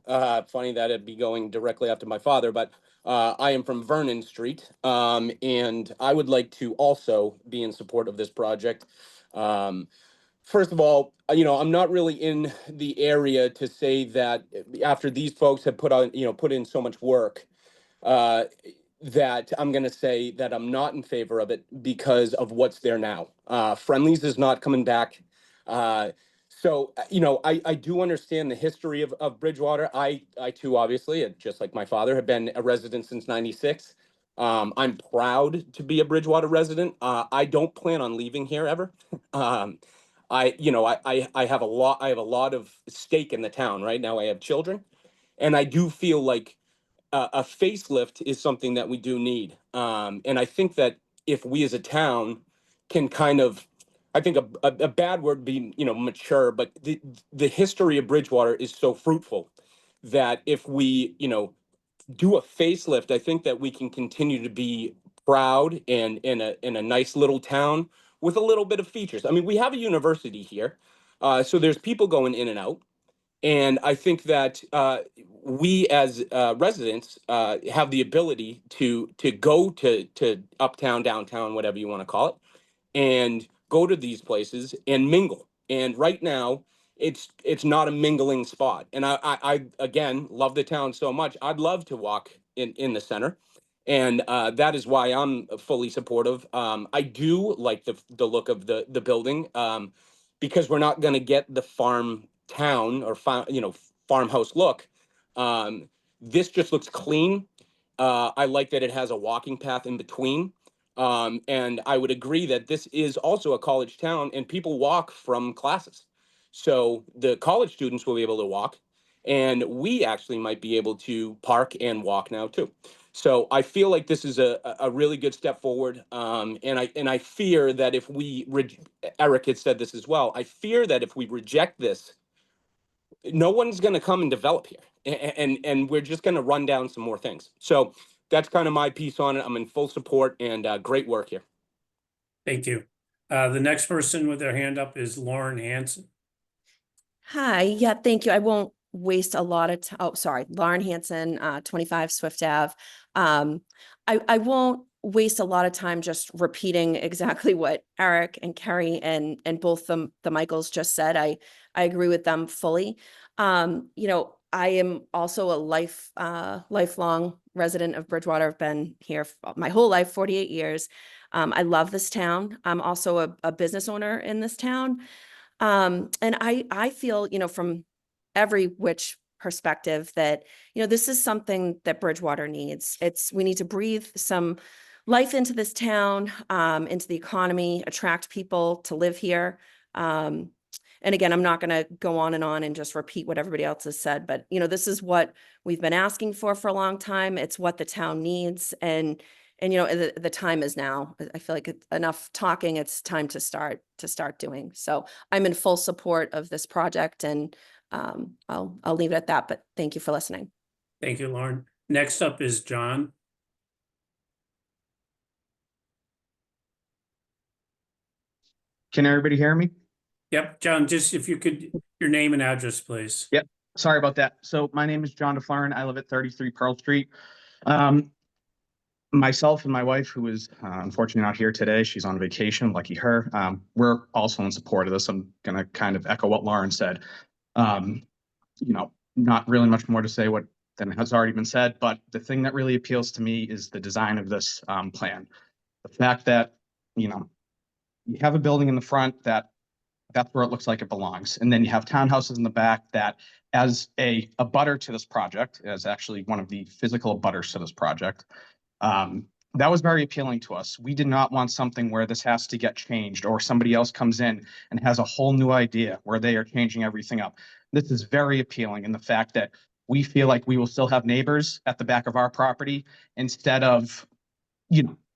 Speaker 16: Funny that it'd be going directly after my father, but I am from Vernon Street, and I would like to also be in support of this project. First of all, I'm not really in the area to say that after these folks have put in so much work, that I'm going to say that I'm not in favor of it because of what's there now. Friendly's is not coming back. So, I do understand the history of Bridgewater. I too, obviously, just like my father, have been a resident since '96. I'm proud to be a Bridgewater resident. I don't plan on leaving here ever. I have a lot of stake in the town right now. I have children, and I do feel like a facelift is something that we do need. And I think that if we as a town can kind of, I think a bad word be, mature, but the history of Bridgewater is so fruitful that if we, do a facelift, I think that we can continue to be proud and in a nice little town with a little bit of features. I mean, we have a university here, so there's people going in and out. And I think that we as residents have the ability to go to uptown, downtown, whatever you want to call it, and go to these places and mingle. And right now, it's not a mingling spot. And I again love the town so much. I'd love to walk in the center, and that is why I'm fully supportive. I do like the look of the building because we're not going to get the farm town or farmhouse look. This just looks clean. I like that it has a walking path in between. And I would agree that this is also a college town and people walk from classes. So the college students will be able to walk, and we actually might be able to park and walk now too. So I feel like this is a really good step forward. And I fear that if Eric had said this as well, I fear that if we reject this, no one's going to come and develop here, and we're just going to run down some more things. So that's kind of my piece on it. I'm in full support, and great work here.
Speaker 6: Thank you. The next person with their hand up is Lauren Hanson.
Speaker 17: Hi, yeah, thank you. I won't waste a lot of time. Oh, sorry, Lauren Hanson, 25 Swift Ave. I won't waste a lot of time just repeating exactly what Eric and Kerry and both the Michaels just said. I agree with them fully. I am also a lifelong resident of Bridgewater. I've been here my whole life, 48 years. I love this town. I'm also a business owner in this town. And I feel, from every which perspective that, this is something that Bridgewater needs. We need to breathe some life into this town, into the economy, attract people to live here. And again, I'm not going to go on and just repeat what everybody else has said, but this is what we've been asking for a long time. It's what the town needs. And and the time is now. I feel like it's enough talking. It's time to start doing. So I'm in full support of this project, and I'll leave it at that. But thank you for listening.
Speaker 6: Thank you, Lauren. Next up is John.
Speaker 18: Can everybody hear me?
Speaker 6: Yep, John, just if you could, your name and address, please.
Speaker 18: Yep. Sorry about that. So my name is John DeFlaren. I live at 33 Pearl Street. Myself and my wife, who is unfortunately not here today, she's on vacation, lucky her. We're also in support of this. I'm going to kind of echo what Lauren said. Not really much more to say than has already been said, but the thing that really appeals to me is the design of this plan. The fact that, you have a building in the front that's where it looks like it belongs. And then you have townhouses in the back that, as a butter to this project, as actually one of the physical butters to this project, that was very appealing to us. We did not want something where this has to get changed or somebody else comes in and has a whole new idea where they are changing everything up. This is very appealing in the fact that we feel like we will still have neighbors at the back of our property instead of,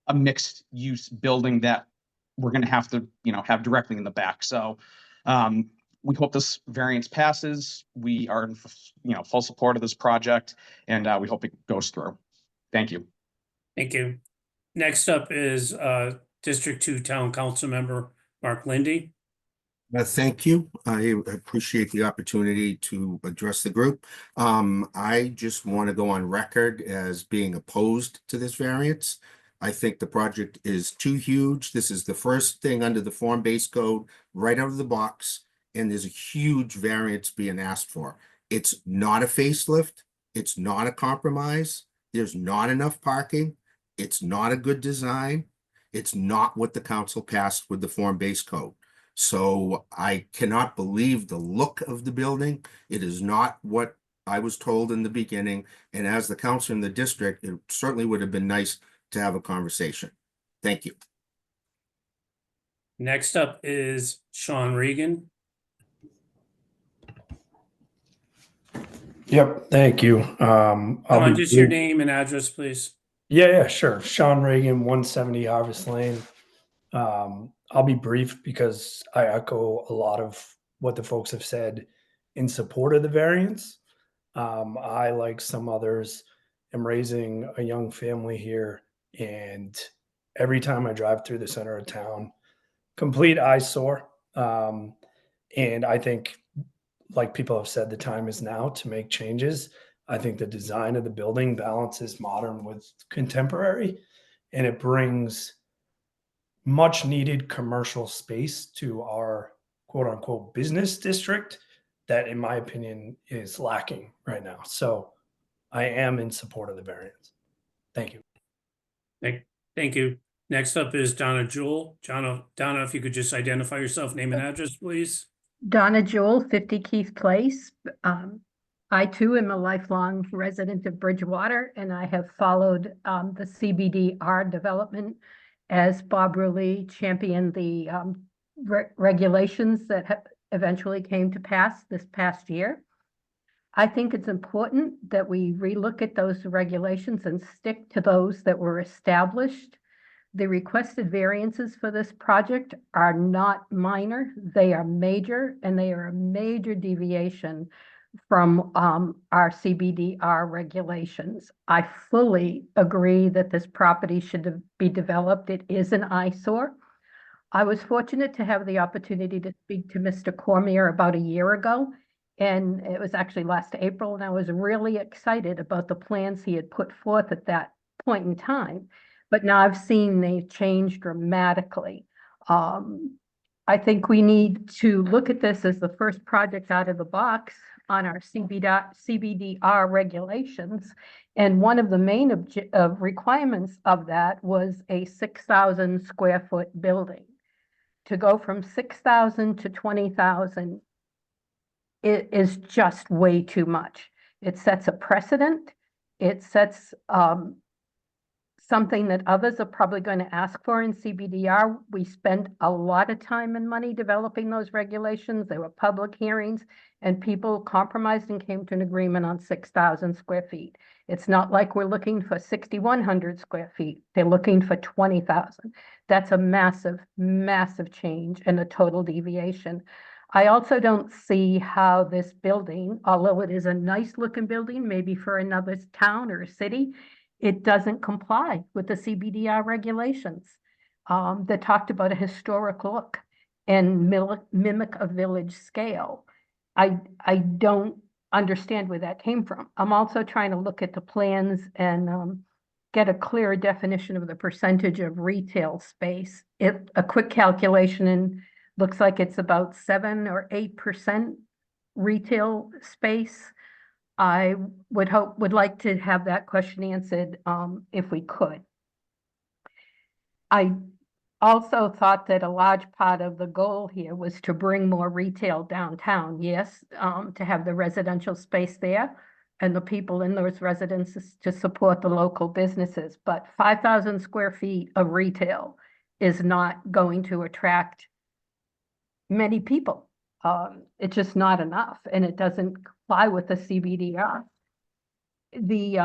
Speaker 18: a mixed use building that we're going to have to, have directly in the back. So we hope this variance passes. We are in, full support of this project, and we hope it goes through. Thank you.
Speaker 6: Thank you. Next up is District 2 Town Council Member Mark Lindy.
Speaker 19: Thank you. I appreciate the opportunity to address the group. I just want to go on record as being opposed to this variance. I think the project is too huge. This is the first thing under the form-based code right out of the box, and there's a huge variance being asked for. It's not a facelift. It's not a compromise. There's not enough parking. It's not a good design. It's not what the council passed with the form-based code. So I cannot believe the look of the building. It is not what I was told in the beginning. And as the council in the district, it certainly would have been nice to have a conversation. Thank you.
Speaker 6: Next up is Sean Regan.
Speaker 20: Yep, thank you.
Speaker 6: Just your name and address, please.
Speaker 20: Yeah, sure. Sean Reagan, 170 Harvest Lane. I'll be brief because I echo a lot of what the folks have said in support of the variance. I, like some others, am raising a young family here, and every time I drive through the center of town, complete eyesore. And I think, like people have said, the time is now to make changes. I think the design of the building balances modern with contemporary, and it brings much needed commercial space to our quote unquote business district that, in my opinion, is lacking right now. So I am in support of the variance. Thank you.
Speaker 6: Thank you. Next up is Donna Jewell. Donna, if you could just identify yourself, name and address, please.
Speaker 21: Donna Jewell, 50 Keith Place. I too am a lifelong resident of Bridgewater, and I have followed the CBDR development as Bob Rulli championed the regulations that eventually came to pass this past year. I think it's important that we relook at those regulations and stick to those that were established. The requested variances for this project are not minor. They are major, and they are a major deviation from our CBDR regulations. I fully agree that this property should be developed. It is an eyesore. I was fortunate to have the opportunity to speak to Mr. Cormier about a year ago, and it was actually last April, and I was really excited about the plans he had put forth at that point in time. But now I've seen they've changed dramatically. I think we need to look at this as the first project out of the box on our CBDR regulations. And one of the main requirements of that was a 6,000 square foot building. To go from 6,000 to 20,000 is just way too much. It sets a precedent. It sets something that others are probably going to ask for in CBDR. We spent a lot of time and money developing those regulations. There were public hearings and people compromised and came to an agreement on 6,000 square feet. It's not like we're looking for 6,100 square feet. They're looking for 20,000. That's a massive, massive change and a total deviation. I also don't see how this building, although it is a nice looking building, maybe for another town or a city, it doesn't comply with the CBDR regulations. That talked about a historic look and mimic a village scale. I don't understand where that came from. I'm also trying to look at the plans and get a clearer definition of the percentage of retail space. A quick calculation and looks like it's about 7 or 8% retail space. I would like to have that question answered if we could. I also thought that a large part of the goal here was to bring more retail downtown. Yes, to have the residential space there and the people in those residences to support the local businesses. But 5,000 square feet of retail is not going to attract many people. It's just not enough, and it doesn't comply with the CBDR. The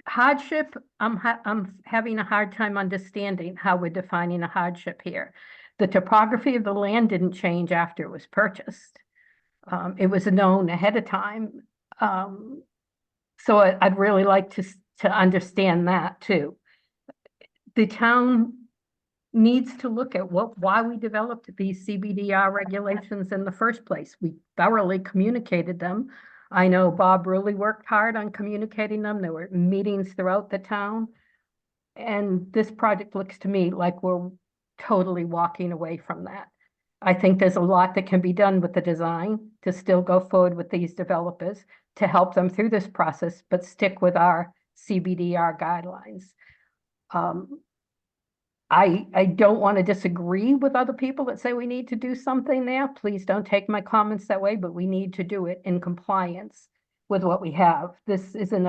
Speaker 21: hardship, I'm having a hard time understanding how we're defining a hardship here. The topography of the land didn't change after it was purchased. It was known ahead of time. So I'd really like to understand that too. The town needs to look at why we developed these CBDR regulations in the first place. We thoroughly communicated them. I know Bob really worked hard on communicating them. There were meetings throughout the town. And this project looks to me like we're totally walking away from that. I think there's a lot that can be done with the design to still go forward with these developers to help them through this process, but stick with our CBDR guidelines. I don't want to disagree with other people that say we need to do something there. Please don't take my comments that way, but we need to do it in compliance with what we have. This isn't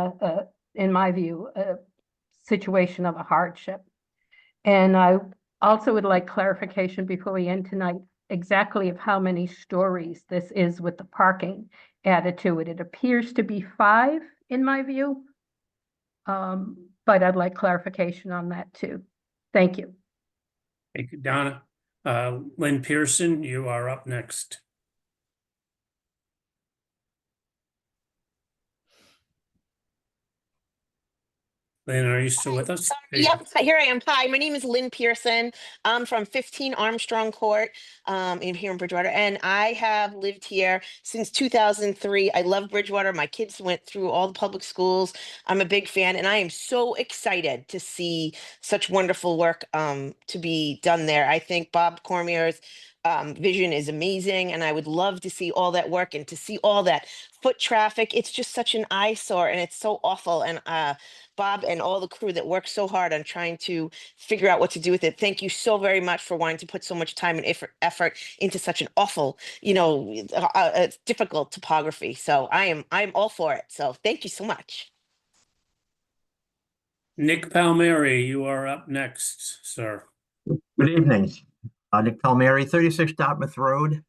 Speaker 21: in my view, a situation of a hardship. And I also would like clarification before we end tonight, exactly of how many stories this is with the parking added to it. It appears to be 5 in my view, but I'd like clarification on that too. Thank you.
Speaker 6: Thank you, Donna. Lynn Pearson, you are up next. Lynn, are you still with us?
Speaker 8: Yep, here I am. Hi, my name is Lynn Pearson. I'm from 15 Armstrong Court here in Bridgewater, and I have lived here since 2003. I love Bridgewater. My kids went through all the public schools. I'm a big fan, and I am so excited to see such wonderful work to be done there. I think Bob Cormier's vision is amazing, and I would love to see all that work and to see all that foot traffic. It's just such an eyesore, and it's so awful. And Bob and all the crew that worked so hard on trying to figure out what to do with it. Thank you so very much for wanting to put so much time and effort into such an awful, difficult topography. So I'm all for it. So thank you so much.
Speaker 6: Nick Palmieri, you are up next, sir.
Speaker 22: Good evening. Nick Palmieri, 36 Dartmouth Road.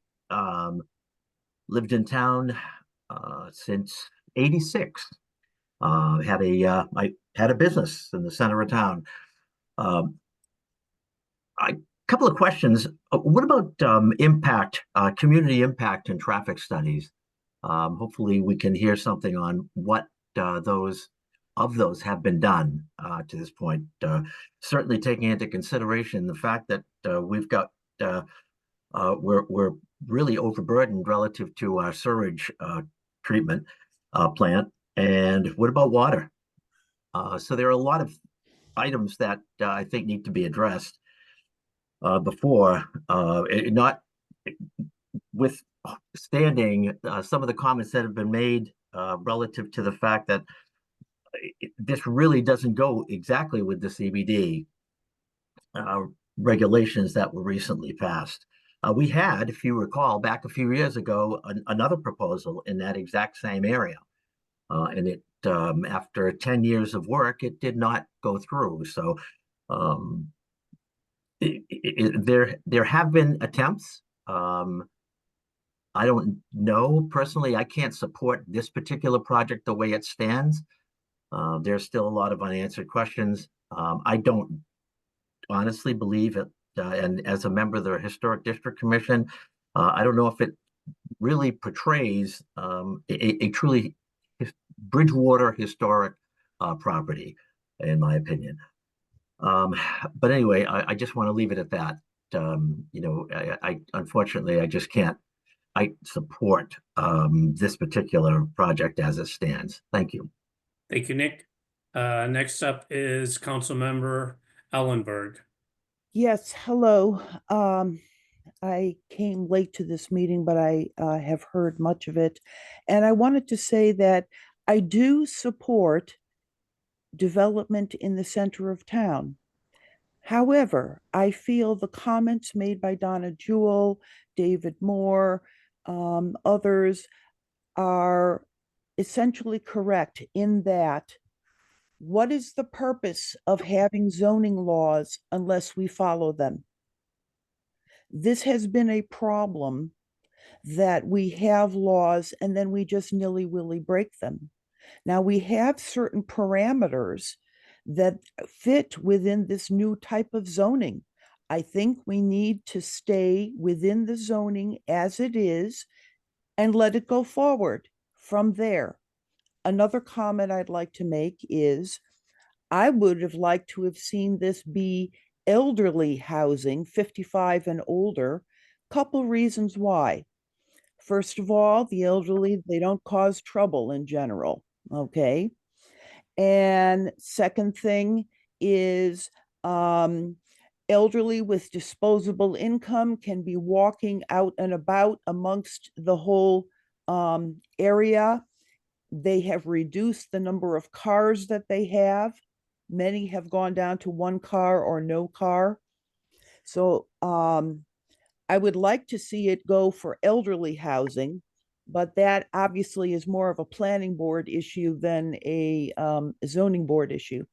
Speaker 22: Lived in town since '86. I had a business in the center of town. A couple of questions. What about community impact and traffic studies? Hopefully we can hear something on what those have been done to this point. Certainly taking into consideration the fact that we're really overburdened relative to our sewage treatment plant. And what about water? So there are a lot of items that I think need to be addressed before, notwithstanding some of the comments that have been made relative to the fact that this really doesn't go exactly with the CBD regulations that were recently passed. We had, if you recall, back a few years ago, another proposal in that exact same area. And it, after 10 years of work, it did not go through. So there have been attempts. I don't know personally. I can't support this particular project the way it stands. There's still a lot of unanswered questions. I don't honestly believe it. And as a member of the Historic District Commission, I don't know if it really portrays a truly Bridgewater historic property, in my opinion. But anyway, I just want to leave it at that. You know, I unfortunately, I just can't support this particular project as it stands. Thank you.
Speaker 6: Thank you, Nick. Next up is Councilmember Ellenberg.
Speaker 9: Yes, hello. I came late to this meeting, but I have heard much of it. And I wanted to say that I do support development in the center of town. However, I feel the comments made by Donna Jewell, David Moore, others are essentially correct in that what is the purpose of having zoning laws unless we follow them? This has been a problem that we have laws and then we just nilly-willy break them. Now we have certain parameters that fit within this new type of zoning. I think we need to stay within the zoning as it is and let it go forward from there. Another comment I'd like to make is I would have liked to have seen this be elderly housing, 55 and older. Couple reasons why. First of all, the elderly, they don't cause trouble in general, okay? And second thing is elderly with disposable income can be walking out and about amongst the whole area. They have reduced the number of cars that they have. Many have gone down to one car or no car. So I would like to see it go for elderly housing, but that obviously is more of a planning board issue than a zoning board issue.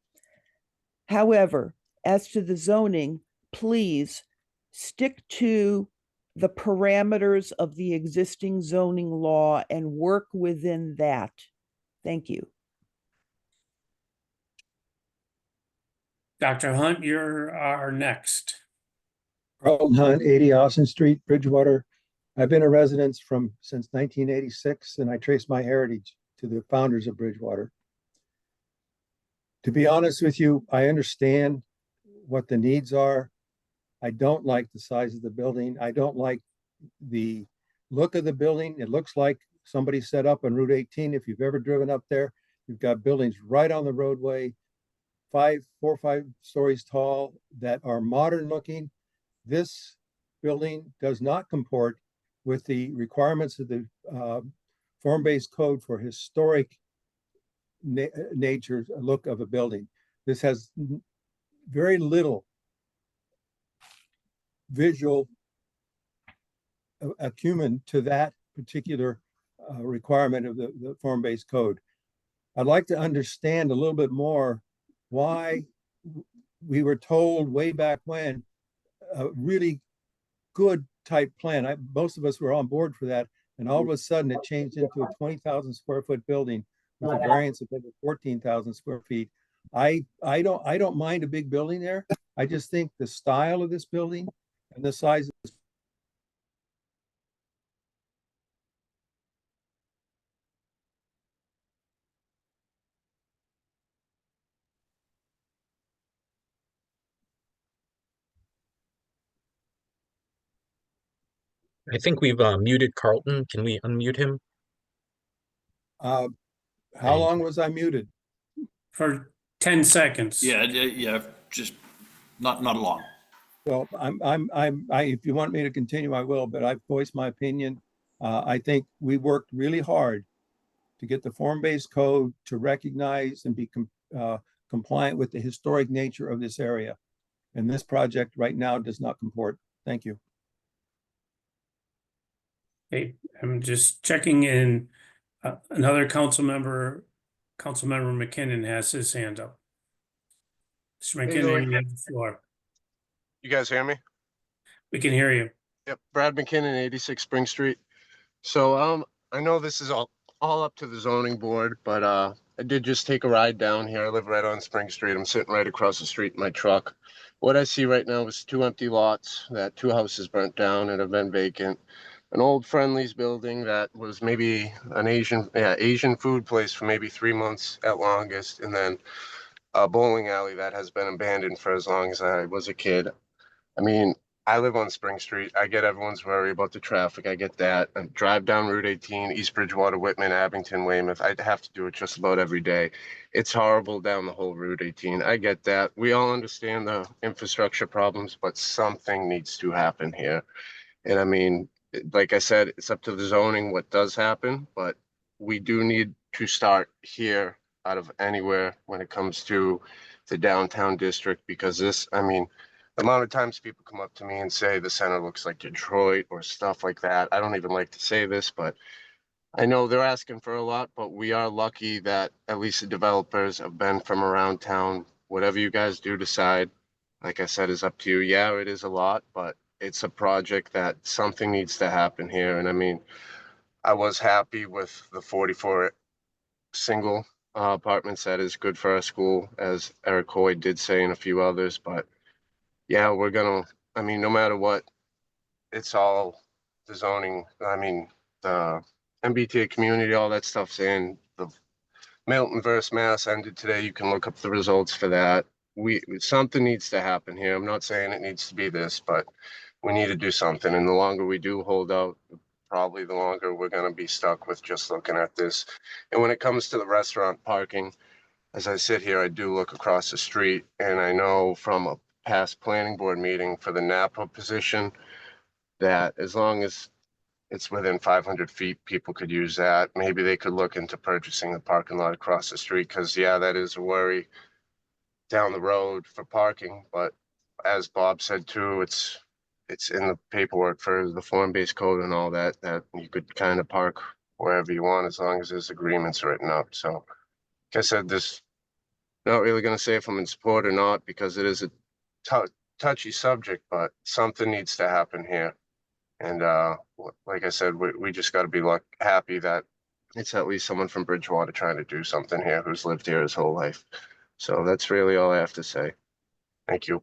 Speaker 9: However, as to the zoning, please stick to the parameters of the existing zoning law and work within that. Thank you.
Speaker 6: Dr. Hunt, you're our next.
Speaker 10: Carlton Hunt, 80 Austin Street, Bridgewater. I've been a resident since 1986, and I trace my heritage to the founders of Bridgewater. To be honest with you, I understand what the needs are. I don't like the size of the building. I don't like the look of the building. It looks like somebody set up on Route 18. If you've ever driven up there, you've got buildings right on the roadway, 4 or 5 stories tall that are modern looking. This building does not comport with the requirements of the form-based code for historic nature look of a building. This has very little visual acumen to that particular requirement of the form-based code. I'd like to understand a little bit more why we were told way back when a really good type plan. Most of us were on board for that. And all of a sudden it changed into a 20,000 square foot building with a variance of over 14,000 square feet. I don't mind a big building there. I just think the style of this building and the size of this
Speaker 5: I think we've muted Carlton. Can we unmute him?
Speaker 10: how long was I muted?
Speaker 6: For 10 seconds.
Speaker 1: Yeah, just not long.
Speaker 10: Well, if you want me to continue, I will, but I've voiced my opinion. I think we worked really hard to get the form-based code to recognize and be compliant with the historic nature of this area. And this project right now does not comport. Thank you.
Speaker 6: Okay, I'm just checking in. Another council member Councilmember McKinnon has his hand up. Mr.
Speaker 7: Hey, Louis.
Speaker 6: McKinnon, you have the floor.
Speaker 7: You guys hear me?
Speaker 6: We can hear you.
Speaker 7: Yep, Brad McKinnon, 86 Spring Street. So I know this is all up to the zoning board, but I did just take a ride down here. I live right on Spring Street. I'm sitting right across the street in my truck. What I see right now is 2 empty lots, that 2 houses burnt down and have been vacant. An old Friendly's building that was maybe an Asian food place for maybe 3 months at longest, and then a bowling alley that has been abandoned for as long as I was a kid. I mean, I live on Spring Street. I get everyone's worry about the traffic. I get that. I drive down Route 18, East Bridgewater, Whitman, Abington, Weymouth. I have to do it just about every day. It's horrible down the whole Route 18. I get that. We all understand the infrastructure problems, but something needs to happen here. And I mean, like I said, it's up to the zoning what does happen, but we do need to start here out of anywhere when it comes to the downtown district, because this, I mean, the amount of times people come up to me and say the center looks like Detroit or stuff like that. I don't even like to say this, but I know they're asking for a lot, but we are lucky that at least the developers have been from around town. Whatever you guys do decide, like I said, is up to you. Yeah, it is a lot, but it's a project that something needs to happen here. And I mean, I was happy with the 44 single apartments. That is good for our school, as Eric Hoy did say, and a few others, but yeah, we're gonna, I mean, no matter what, it's all the zoning, I mean, the MBTA community, all that stuff's in. The Milton versus Mass ended today. You can look up the results for that. Something needs to happen here. I'm not saying it needs to be this, but we need to do something. And the longer we do hold out, probably the longer we're gonna be stuck with just looking at this. And when it comes to the restaurant parking, as I sit here, I do look across the street, and I know from a past planning board meeting for the Napa position that as long as it's within 500 feet, people could use that. Maybe they could look into purchasing a parking lot across the street, because yeah, that is a worry down the road for parking. But as Bob said too, it's in the paperwork for the form-based code and all that, that you could kind of park wherever you want as long as there's agreements written up. So like I said, this, not really going to say if I'm in support or not, because it is a touchy subject, but something needs to happen here. And like I said, we just got to be happy that it's at least someone from Bridgewater trying to do something here who's lived here his whole life. So that's really all I have to say. Thank you.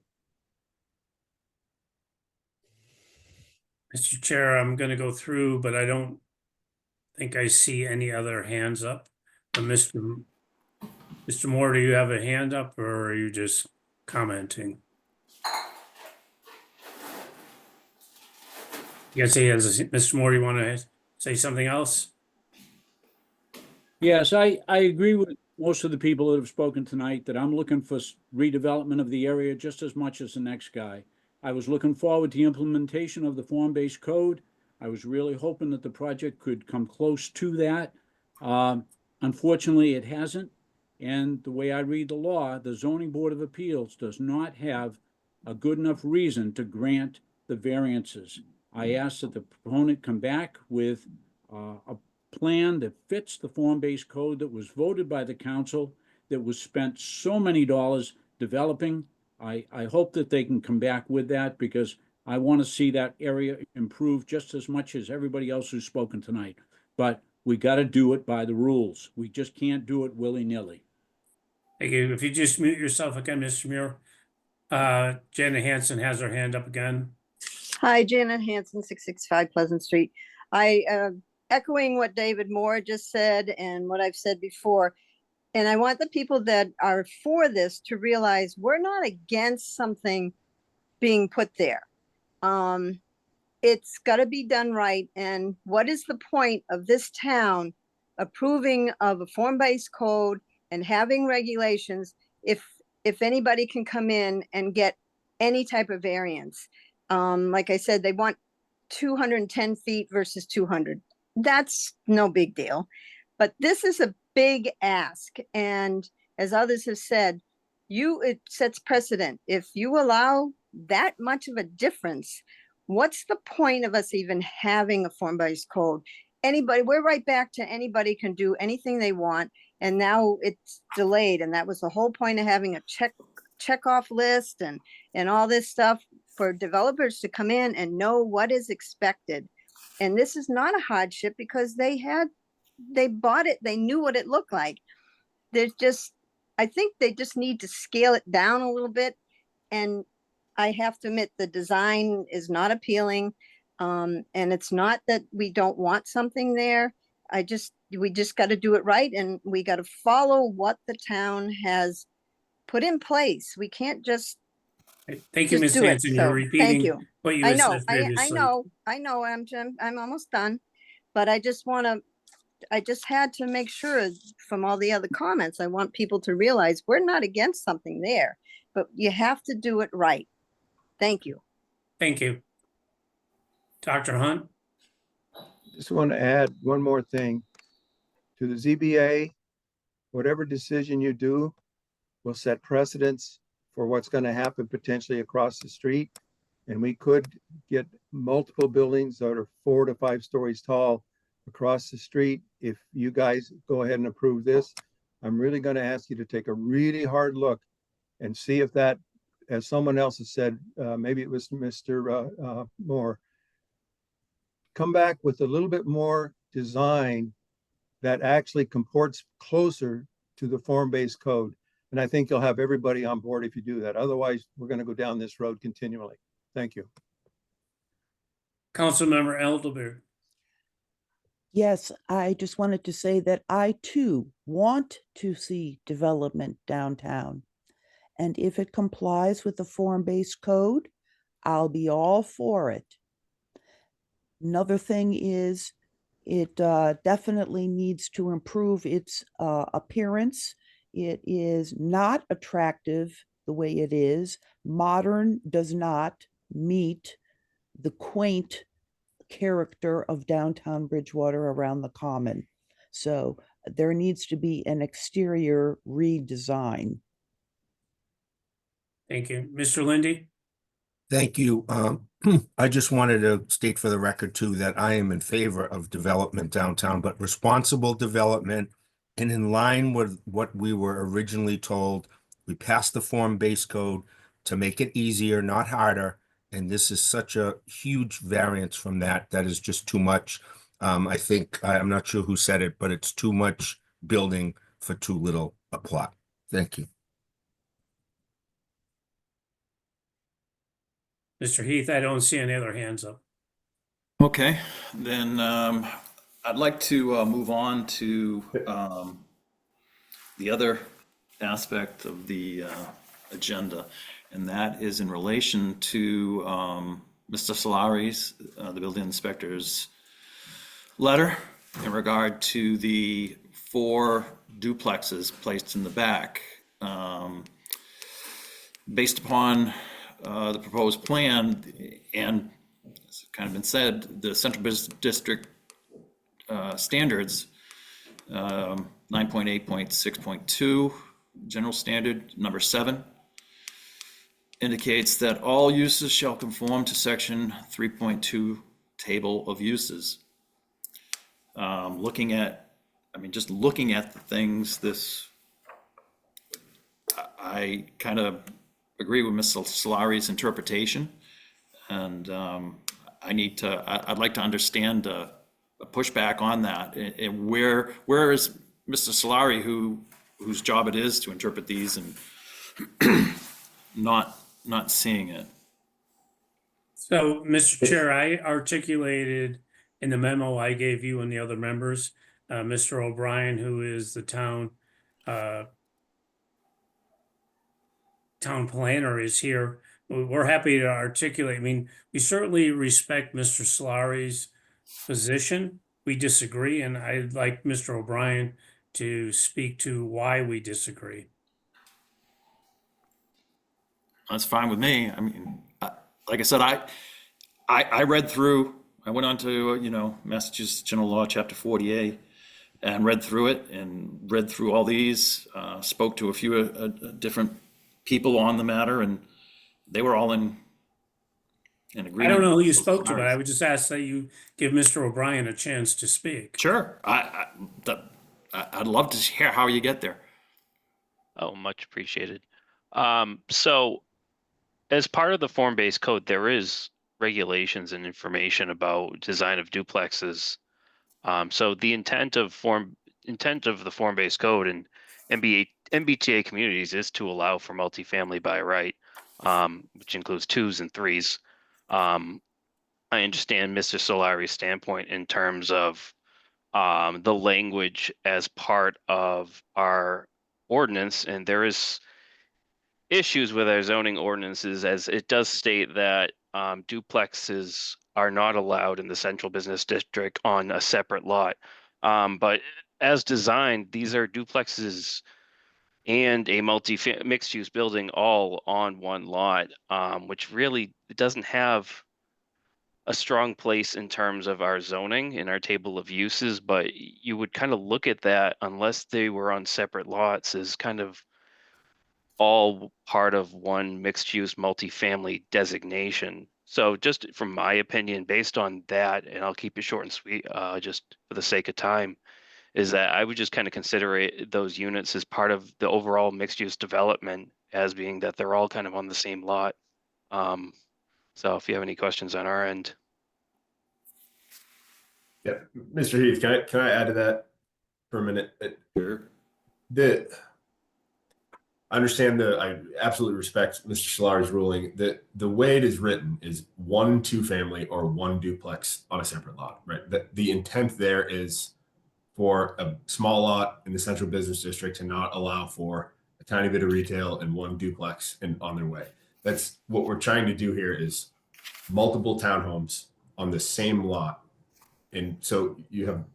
Speaker 6: Mr. Chair, I'm going to go through, but I don't think I see any other hands up. Mr. Moore, do you have a hand up, or are you just commenting? Yes, he has. Mr. Moore, you want to say something else?
Speaker 3: Yes, I agree with most of the people that have spoken tonight that I'm looking for redevelopment of the area just as much as the next guy. I was looking forward to the implementation of the form-based code. I was really hoping that the project could come close to that. Unfortunately, it hasn't. And the way I read the law, the Zoning Board of Appeals does not have a good enough reason to grant the variances. I asked that the proponent come back with a plan that fits the form-based code that was voted by the council, that was spent so many dollars developing. I hope that they can come back with that, because I want to see that area improve just as much as everybody else who's spoken tonight. But we got to do it by the rules. We just can't do it willy-nilly.
Speaker 6: Thank you. If you just mute yourself again, Mr. Muir. Janet Hanson has her hand up again.
Speaker 12: Hi, Janet Hanson, 665 Pleasant Street. Echoing what David Moore just said and what I've said before. And I want the people that are for this to realize we're not against something being put there. It's got to be done right. And what is the point of this town approving of a form-based code and having regulations if anybody can come in and get any type of variance? Like I said, they want 210 feet versus 200. That's no big deal. But this is a big ask. And as others have said, it sets precedent. If you allow that much of a difference, what's the point of us even having a form-based code? anybody, we're right back to anybody can do anything they want. And now it's delayed. And that was the whole point of having a check off list and all this stuff for developers to come in and know what is expected. And this is not a hardship because they bought it. They knew what it looked like. I think they just need to scale it down a little bit. And I have to admit, the design is not appealing. And it's not that we don't want something there. We just got to do it right. And we got to follow what the town has put in place. We can't just.
Speaker 6: Thank you, Ms.
Speaker 12: do it.
Speaker 6: Hanson.
Speaker 12: So,
Speaker 6: You're
Speaker 12: thank
Speaker 6: repeating
Speaker 12: you.
Speaker 6: what you
Speaker 12: I
Speaker 6: had
Speaker 12: know,
Speaker 6: said previously.
Speaker 12: I know, I'm almost done, but I just had to make sure from all the other comments, I want people to realize we're not against something there, but you have to do it right. Thank you.
Speaker 6: Thank you. Dr. Hunt?
Speaker 10: Just want to add one more thing to the ZBA. Whatever decision you do will set precedents for what's going to happen potentially across the street. And we could get multiple buildings that are 4 to 5 stories tall across the street. If you guys go ahead and approve this, I'm really going to ask you to take a really hard look and see if that, as someone else has said, maybe it was Mr. Moore, come back with a little bit more design that actually comports closer to the form-based code. And I think you'll have everybody on board if you do that. Otherwise, we're going to go down this road continually. Thank you.
Speaker 6: Councilmember Elderberg.
Speaker 9: Yes, I just wanted to say that I too want to see development downtown. And if it complies with the form-based code, I'll be all for it. Another thing is it definitely needs to improve its appearance. It is not attractive the way it is. Modern does not meet the quaint character of downtown Bridgewater around the common. So there needs to be an exterior redesign.
Speaker 6: Thank you. Mr. Lindy?
Speaker 19: Thank you. I just wanted to state for the record too, that I am in favor of development downtown, but responsible development and in line with what we were originally told. We passed the form-based code to make it easier, not harder. And this is such a huge variance from that. That is just too much. I think, I'm not sure who said it, but it's too much building for too little a plot. Thank you.
Speaker 6: Mr. Heath, I don't see any other hands up.
Speaker 1: Okay, then I'd like to move on to the other aspect of the agenda, and that is in relation to Mr. Solari's, the building inspector's letter in regard to the 4 duplexes placed in the back. Based upon the proposed plan, and it's kind of been said, the Central Business District standards, 9.8.6.2, general standard number 7, indicates that all uses shall conform to section 3.2 table of uses. Just looking at the things, I kind of agree with Mr. Solari's interpretation, and I'd like to understand a pushback on that. And where is Mr. Solari, whose job it is to interpret these, and not seeing it?
Speaker 6: So, Mr. Chair, I articulated in the memo I gave you and the other members, Mr. O'Brien, who is the town planner, is here. We're happy to articulate. I mean, we certainly respect Mr. Solari's position. We disagree, and I'd like Mr. O'Brien to speak to why we disagree.
Speaker 1: That's fine with me. I mean, like I said, I read through, I went on to, Massachusetts General Law, Chapter 40A, and read through it and read through all these, spoke to a few different people on the matter, and they were all in an
Speaker 6: I
Speaker 1: agreement.
Speaker 6: don't know who you
Speaker 1: with
Speaker 6: spoke to,
Speaker 1: Solaris.
Speaker 6: but I would just ask that you give Mr. O'Brien a chance to speak.
Speaker 1: Sure, I'd love to hear how you get there.
Speaker 2: Oh, much appreciated. So as part of the form-based code, there is regulations and information about design of duplexes. So the intent of the form-based code and MBTA communities is to allow for multifamily by right, which includes 2s and 3s. I understand Mr. Solari's standpoint in terms of the language as part of our ordinance, and there is issues with our zoning ordinances, as it does state that duplexes are not allowed in the central business district on a separate lot. But as designed, these are duplexes and a mixed use building all on one lot, which really doesn't have a strong place in terms of our zoning in our table of uses, but you would kind of look at that, unless they were on separate lots, as kind of all part of one mixed use multifamily designation. So just from my opinion, based on that, and I'll keep it short and sweet, just for the sake of time, is that I would just kind of consider those units as part of the overall mixed use development, as being that they're all kind of on the same lot. So if you have any questions on our end.
Speaker 4: Yeah, Mr. Heath, can I add to that for a minute?
Speaker 1: Sure.
Speaker 4: I understand I absolutely respect Mr. Solari's ruling that the way it is written is 1 2-family or 1 duplex on a separate lot, right? The intent there is for a small lot in the central business district to not allow for a tiny bit of retail and 1 duplex on their way. That's what we're trying to do here, is multiple townhomes on the same lot. And so you have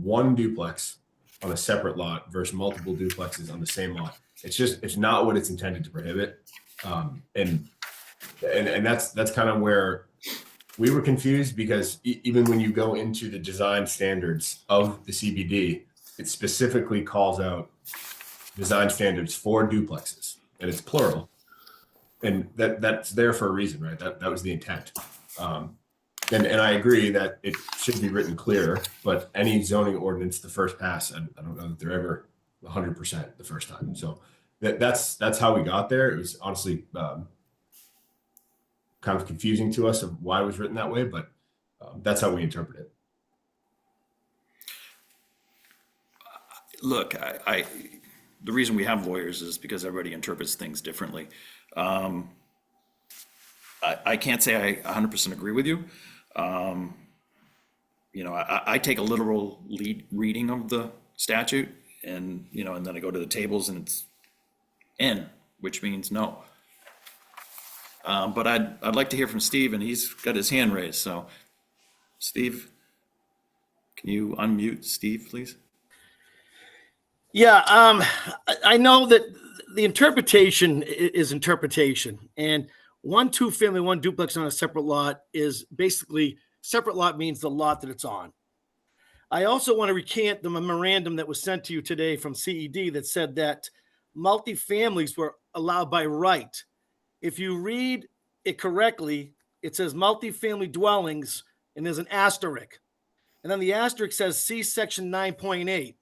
Speaker 4: 1 duplex on a separate lot versus multiple duplexes on the same lot. It's not what it's intended to prohibit. And that's kind of where we were confused, because even when you go into the design standards of the CBD, it specifically calls out design standards for duplexes, and it's plural. And that's there for a reason, right? That was the intent. And I agree that it should be written clearer, but any zoning ordinance, the first pass, I don't know that they're ever 100% the first time. So that's how we got there. It was honestly kind of confusing to us of why it was written that way, but that's how we interpret it.
Speaker 1: Look, the reason we have lawyers is because everybody interprets things differently. I can't say I 100% agree with you. I take a literal reading of the statute, and then I go to the tables and it's N, which means no. But I'd like to hear from Steve, and he's got his hand raised. So, Steve, can you unmute Steve, please?
Speaker 11: Yeah, I know that the interpretation is interpretation, and 1 2-family, 1 duplex on a separate lot is basically, separate lot means the lot that it's on. I also want to recant the memorandum that was sent to you today from CED that said that multifamilies were allowed by right. If you read it correctly, it says multifamily dwellings, and there's an asterisk. And then the asterisk says, see section 9.8.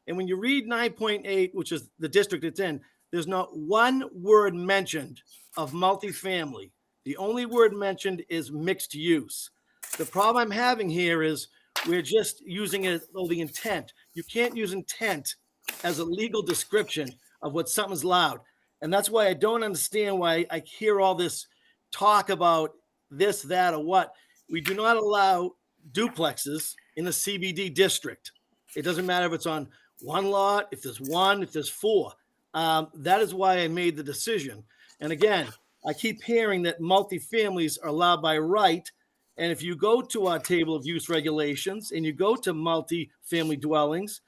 Speaker 11: And when you read 9.8, which is the district it's in, there's not one word mentioned of multifamily. The only word mentioned is mixed use. The problem I'm having here is we're just using it, the intent. You can't use intent as a legal description of what something's allowed. And that's why I don't understand why I hear all this talk about this, that, or what. We do not allow duplexes in the CBD district. It doesn't matter if it's on 1 lot, if there's 1, if there's 4. That is why I made the decision. And again, I keep hearing that multifamilies are allowed by right. And if you go to our table of use regulations and you go to multifamily dwellings,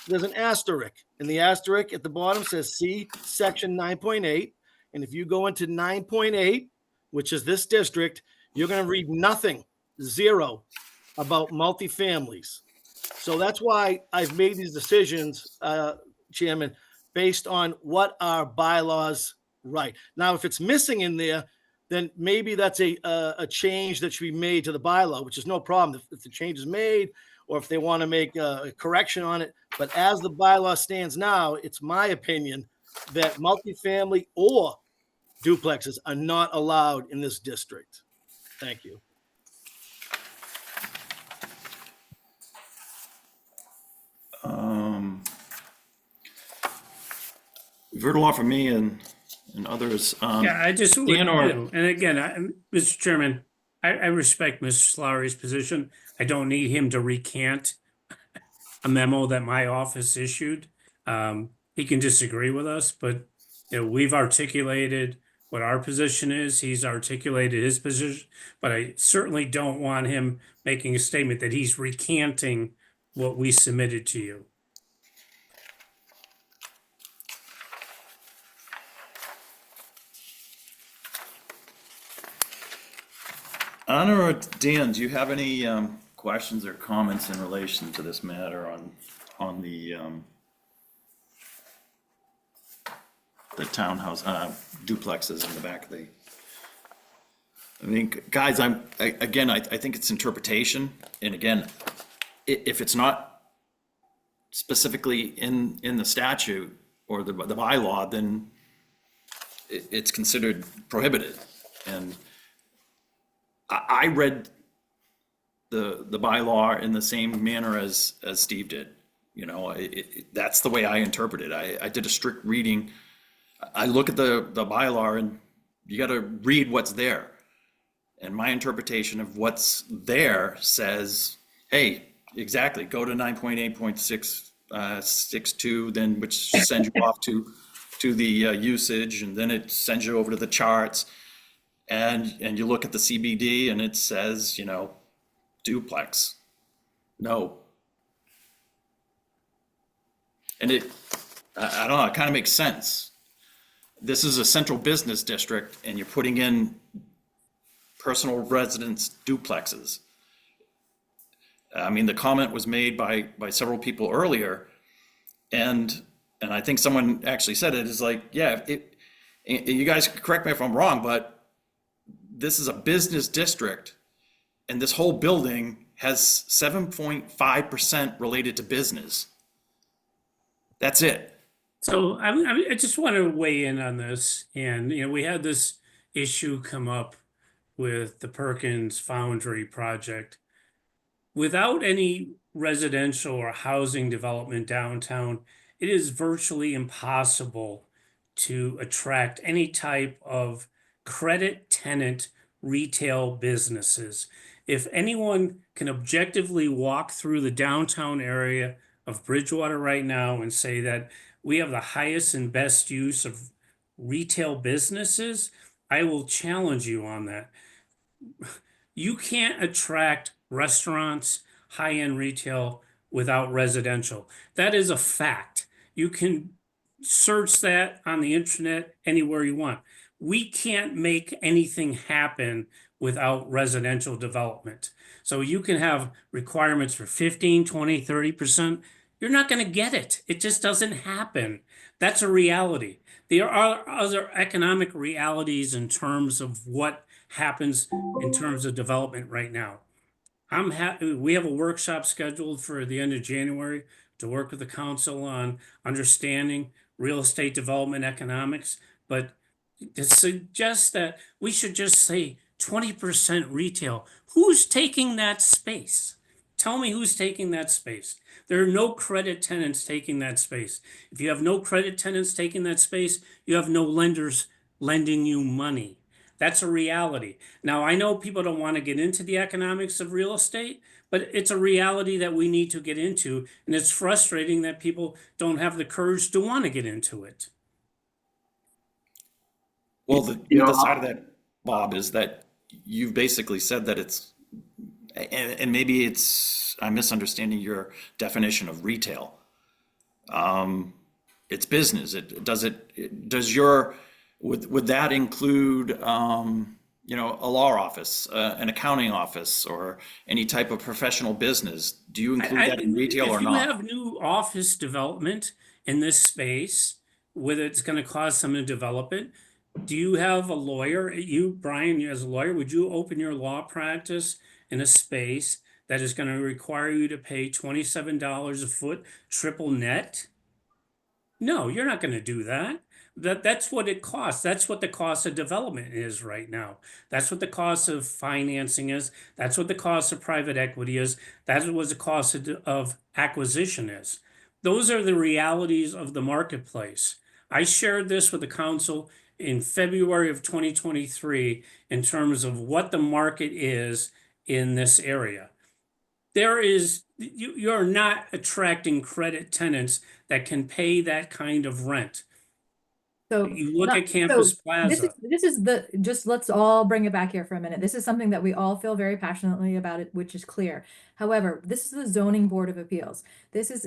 Speaker 11: there's an asterisk. And the asterisk at the bottom says see section 9.8. And if you go into 9.8, which is this district, you're going to read nothing, 0, about multifamilies. So that's why I've made these decisions, Chairman, based on what our bylaws write. Now, if it's missing in there, then maybe that's a change that should be made to the bylaw, which is no problem if the change is made or if they want to make a correction on it. But as the bylaw stands now, it's my opinion that multifamily or duplexes are not allowed in this district. Thank you.
Speaker 1: We've heard a lot from me and others.
Speaker 6: Yeah, I just, would,
Speaker 1: Dan or-
Speaker 6: and again, Mr. Chairman, I respect Mr. Solari's position. I don't need him to recant a memo that my office issued. He can disagree with us, but we've articulated what our position is. He's articulated his position, but I certainly don't want him making a statement that he's recanting what we submitted to you.
Speaker 1: Anna or Dan, do you have any questions or comments in relation to this matter on the townhouse duplexes in the back of the? I mean, guys, I think it's interpretation, and again, if it's not specifically in the statute or the bylaw, then it's considered prohibited. And I read the bylaw in the same manner as Steve did. You know, that's the way I interpret it. I did a strict reading. I look at the bylaw, and you got to read what's there. And my interpretation of what's there says, hey, exactly, go to 9.8.662, then which sends you off to the usage, and then it sends you over to the charts. And you look at the CBD and it says, you know, duplex. No. And I don't know, it kind of makes sense. This is a central business district and you're putting in personal residence duplexes. I mean, the comment was made by several people earlier, and I think someone actually said it is like, yeah, you guys correct me if I'm wrong, but this is a business district, and this whole building has 7.5% related to business. That's it.
Speaker 6: So I just want to weigh in on this. And, we had this issue come up with the Perkins Foundry project. Without any residential or housing development downtown, it is virtually impossible to attract any type of credit tenant retail businesses. If anyone can objectively walk through the downtown area of Bridgewater right now and say that we have the highest and best use of retail businesses, I will challenge you on that. You can't attract restaurants, high-end retail without residential. That is a fact. You can search that on the internet anywhere you want. We can't make anything happen without residential development. So you can have requirements for 15, 20, 30%. You're not going to get it. It just doesn't happen. That's a reality. There are other economic realities in terms of what happens in terms of development right now. I'm happy. We have a workshop scheduled for the end of January to work with the council on understanding real estate development economics. But to suggest that we should just say 20% retail, who's taking that space? Tell me who's taking that space. There are no credit tenants taking that space. If you have no credit tenants taking that space, you have no lenders lending you money. That's a reality. Now, I know people don't want to get into the economics of real estate, but it's a reality that we need to get into. And it's frustrating that people don't have the courage to want to get into it.
Speaker 1: Well, the other side of that, Bob, is that you've basically said that it's, and maybe I'm misunderstanding your definition of retail. It's business. Would that include, a law office, an accounting office, or any type of professional business? Do you include that in retail or not?
Speaker 6: If you have new office development in this space, whether it's going to cause someone to develop it, Do you have a lawyer? You, Brian, as a lawyer, would you open your law practice in a space that is going to require you to pay $27 a foot triple net? No, you're not going to do that. That's what it costs. That's what the cost of development is right now. That's what the cost of financing is. That's what the cost of private equity is. That's what the cost of acquisition is. Those are the realities of the marketplace. I shared this with the council in February of 2023 in terms of what the market is in this area. You're not attracting credit tenants that can pay that kind of rent.
Speaker 13: So
Speaker 6: You look at Campus Plaza.
Speaker 13: Just let's all bring it back here for a minute. This is something that we all feel very passionately about it, which is clear. However, this is the Zoning Board of Appeals.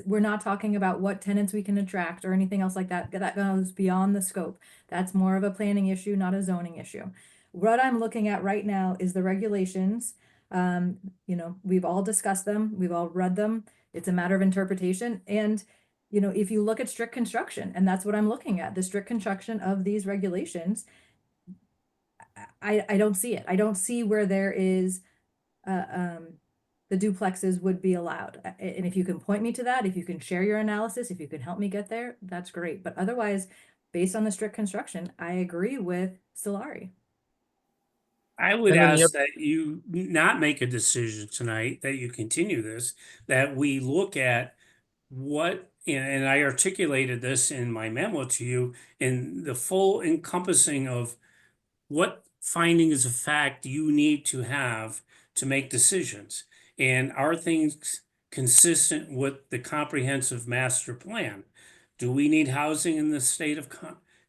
Speaker 13: We're not talking about what tenants we can attract or anything else like that. That goes beyond the scope. That's more of a planning issue, not a zoning issue. What I'm looking at right now is the regulations. We've all discussed them. We've all read them. It's a matter of interpretation. And if you look at strict construction, and that's what I'm looking at, the strict construction of these regulations, I don't see it. I don't see where there is, the duplexes would be allowed. And if you can point me to that, if you can share your analysis, if you can help me get there, that's great. But otherwise, based on the strict construction, I agree with Solari.
Speaker 6: I would
Speaker 5: And then the
Speaker 6: ask that you not make a decision tonight, that you continue this, that we look at what, and I articulated this in my memo to you, in the full encompassing of what findings of fact you need to have to make decisions. And are things consistent with the comprehensive master plan? Do we need housing in the state of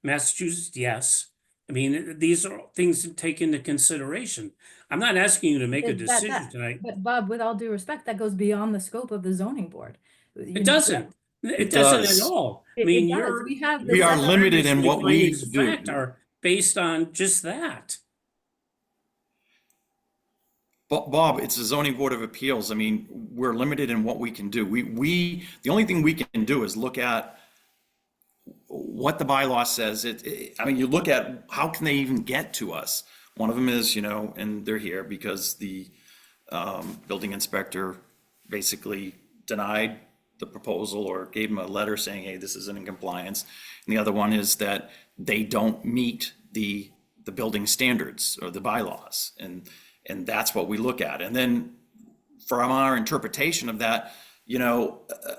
Speaker 6: Massachusetts? Yes. I mean, these are things to take into consideration. I'm not asking you to make a decision tonight.
Speaker 13: But Bob, with all due respect, that goes beyond the scope of the zoning board.
Speaker 6: It doesn't. It doesn't at all. I mean,
Speaker 1: We are limited in what we
Speaker 6: findings of
Speaker 1: do.
Speaker 6: fact are based on just that.
Speaker 1: Bob, it's the zoning board of appeals. I mean, we're limited in what we can do. The only thing we can do is look at what the bylaw says. I mean, you look at how can they even get to us? One of them is, and they're here because the building inspector basically denied the proposal or gave them a letter saying, hey, this isn't in compliance. And the other one is that they don't meet the building standards or the bylaws. And that's what we look at. And then from our interpretation of that,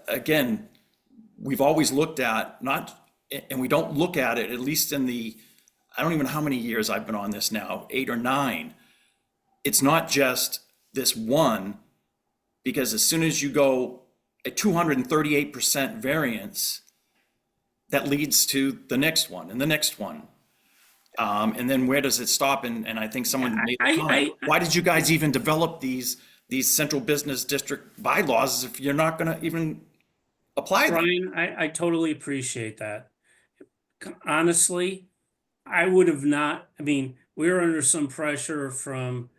Speaker 1: again, we've always looked at and we don't look at it, at least in I don't even know how many years I've been on this now, 8 or 9. It's not just this one, because as soon as you go a 238% variance, that leads to the next one and the next one. And then where does it stop? And I think someone made a comment. Why did you guys even develop these central business district bylaws if you're not going to even apply them?
Speaker 6: Brian, I totally appreciate that. Honestly, I would have not, I mean, we were under some pressure from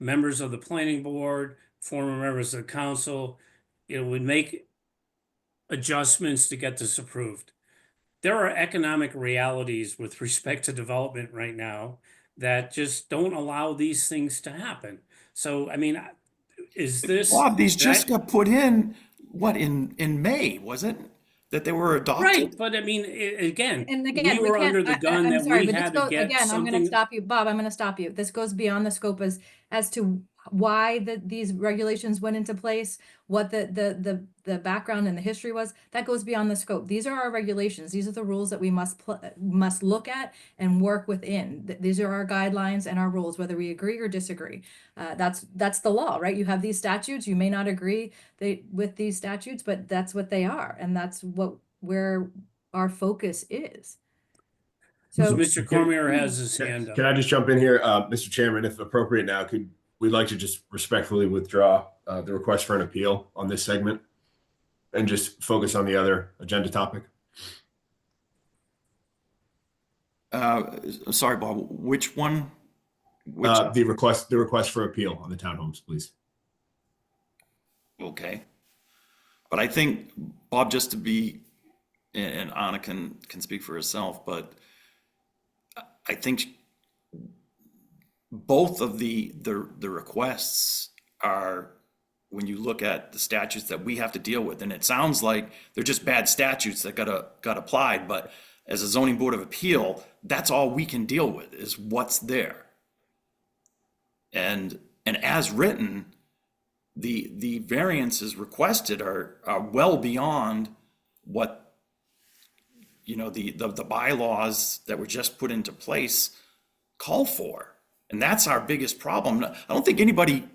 Speaker 6: members of the planning board, former members of the council. It would make adjustments to get this approved. There are economic realities with respect to development right now that just don't allow these things to happen. So, I mean, is this?
Speaker 1: Bob, these just got put in, in May, was it? That they were adopted?
Speaker 6: Right, but I mean, again,
Speaker 13: we
Speaker 6: were under the gun that we had to get
Speaker 13: again, I'm going to
Speaker 6: something.
Speaker 13: stop you, Bob. I'm going to stop you. This goes beyond the scope as to why these regulations went into place, what the background and the history was. That goes beyond the scope. These are our regulations. These are the rules that we must look at and work within. These are our guidelines and our rules, whether we agree or disagree. That's the law, right? You have these statutes. You may not agree with these statutes, but that's what they are, and that's where our focus is.
Speaker 6: So Mr. Cormier has his hand up.
Speaker 4: Can I just jump in here, Mr. Chairman, if appropriate now, we'd like to just respectfully withdraw the request for an appeal on this segment and just focus on the other agenda topic.
Speaker 1: Sorry, Bob, which one?
Speaker 4: The request for appeal on the townhomes, please.
Speaker 1: Okay. But I think, Bob, just to be, and Anna can speak for herself, but I think both of the requests are, when you look at the statutes that we have to deal with, and it sounds like they're just bad statutes that got applied, but as a zoning board of appeal, that's all we can deal with is what's there. And as written, the variances requested are well beyond what, you know, the bylaws that were just put into place call for. And that's our biggest problem. I don't think anybody,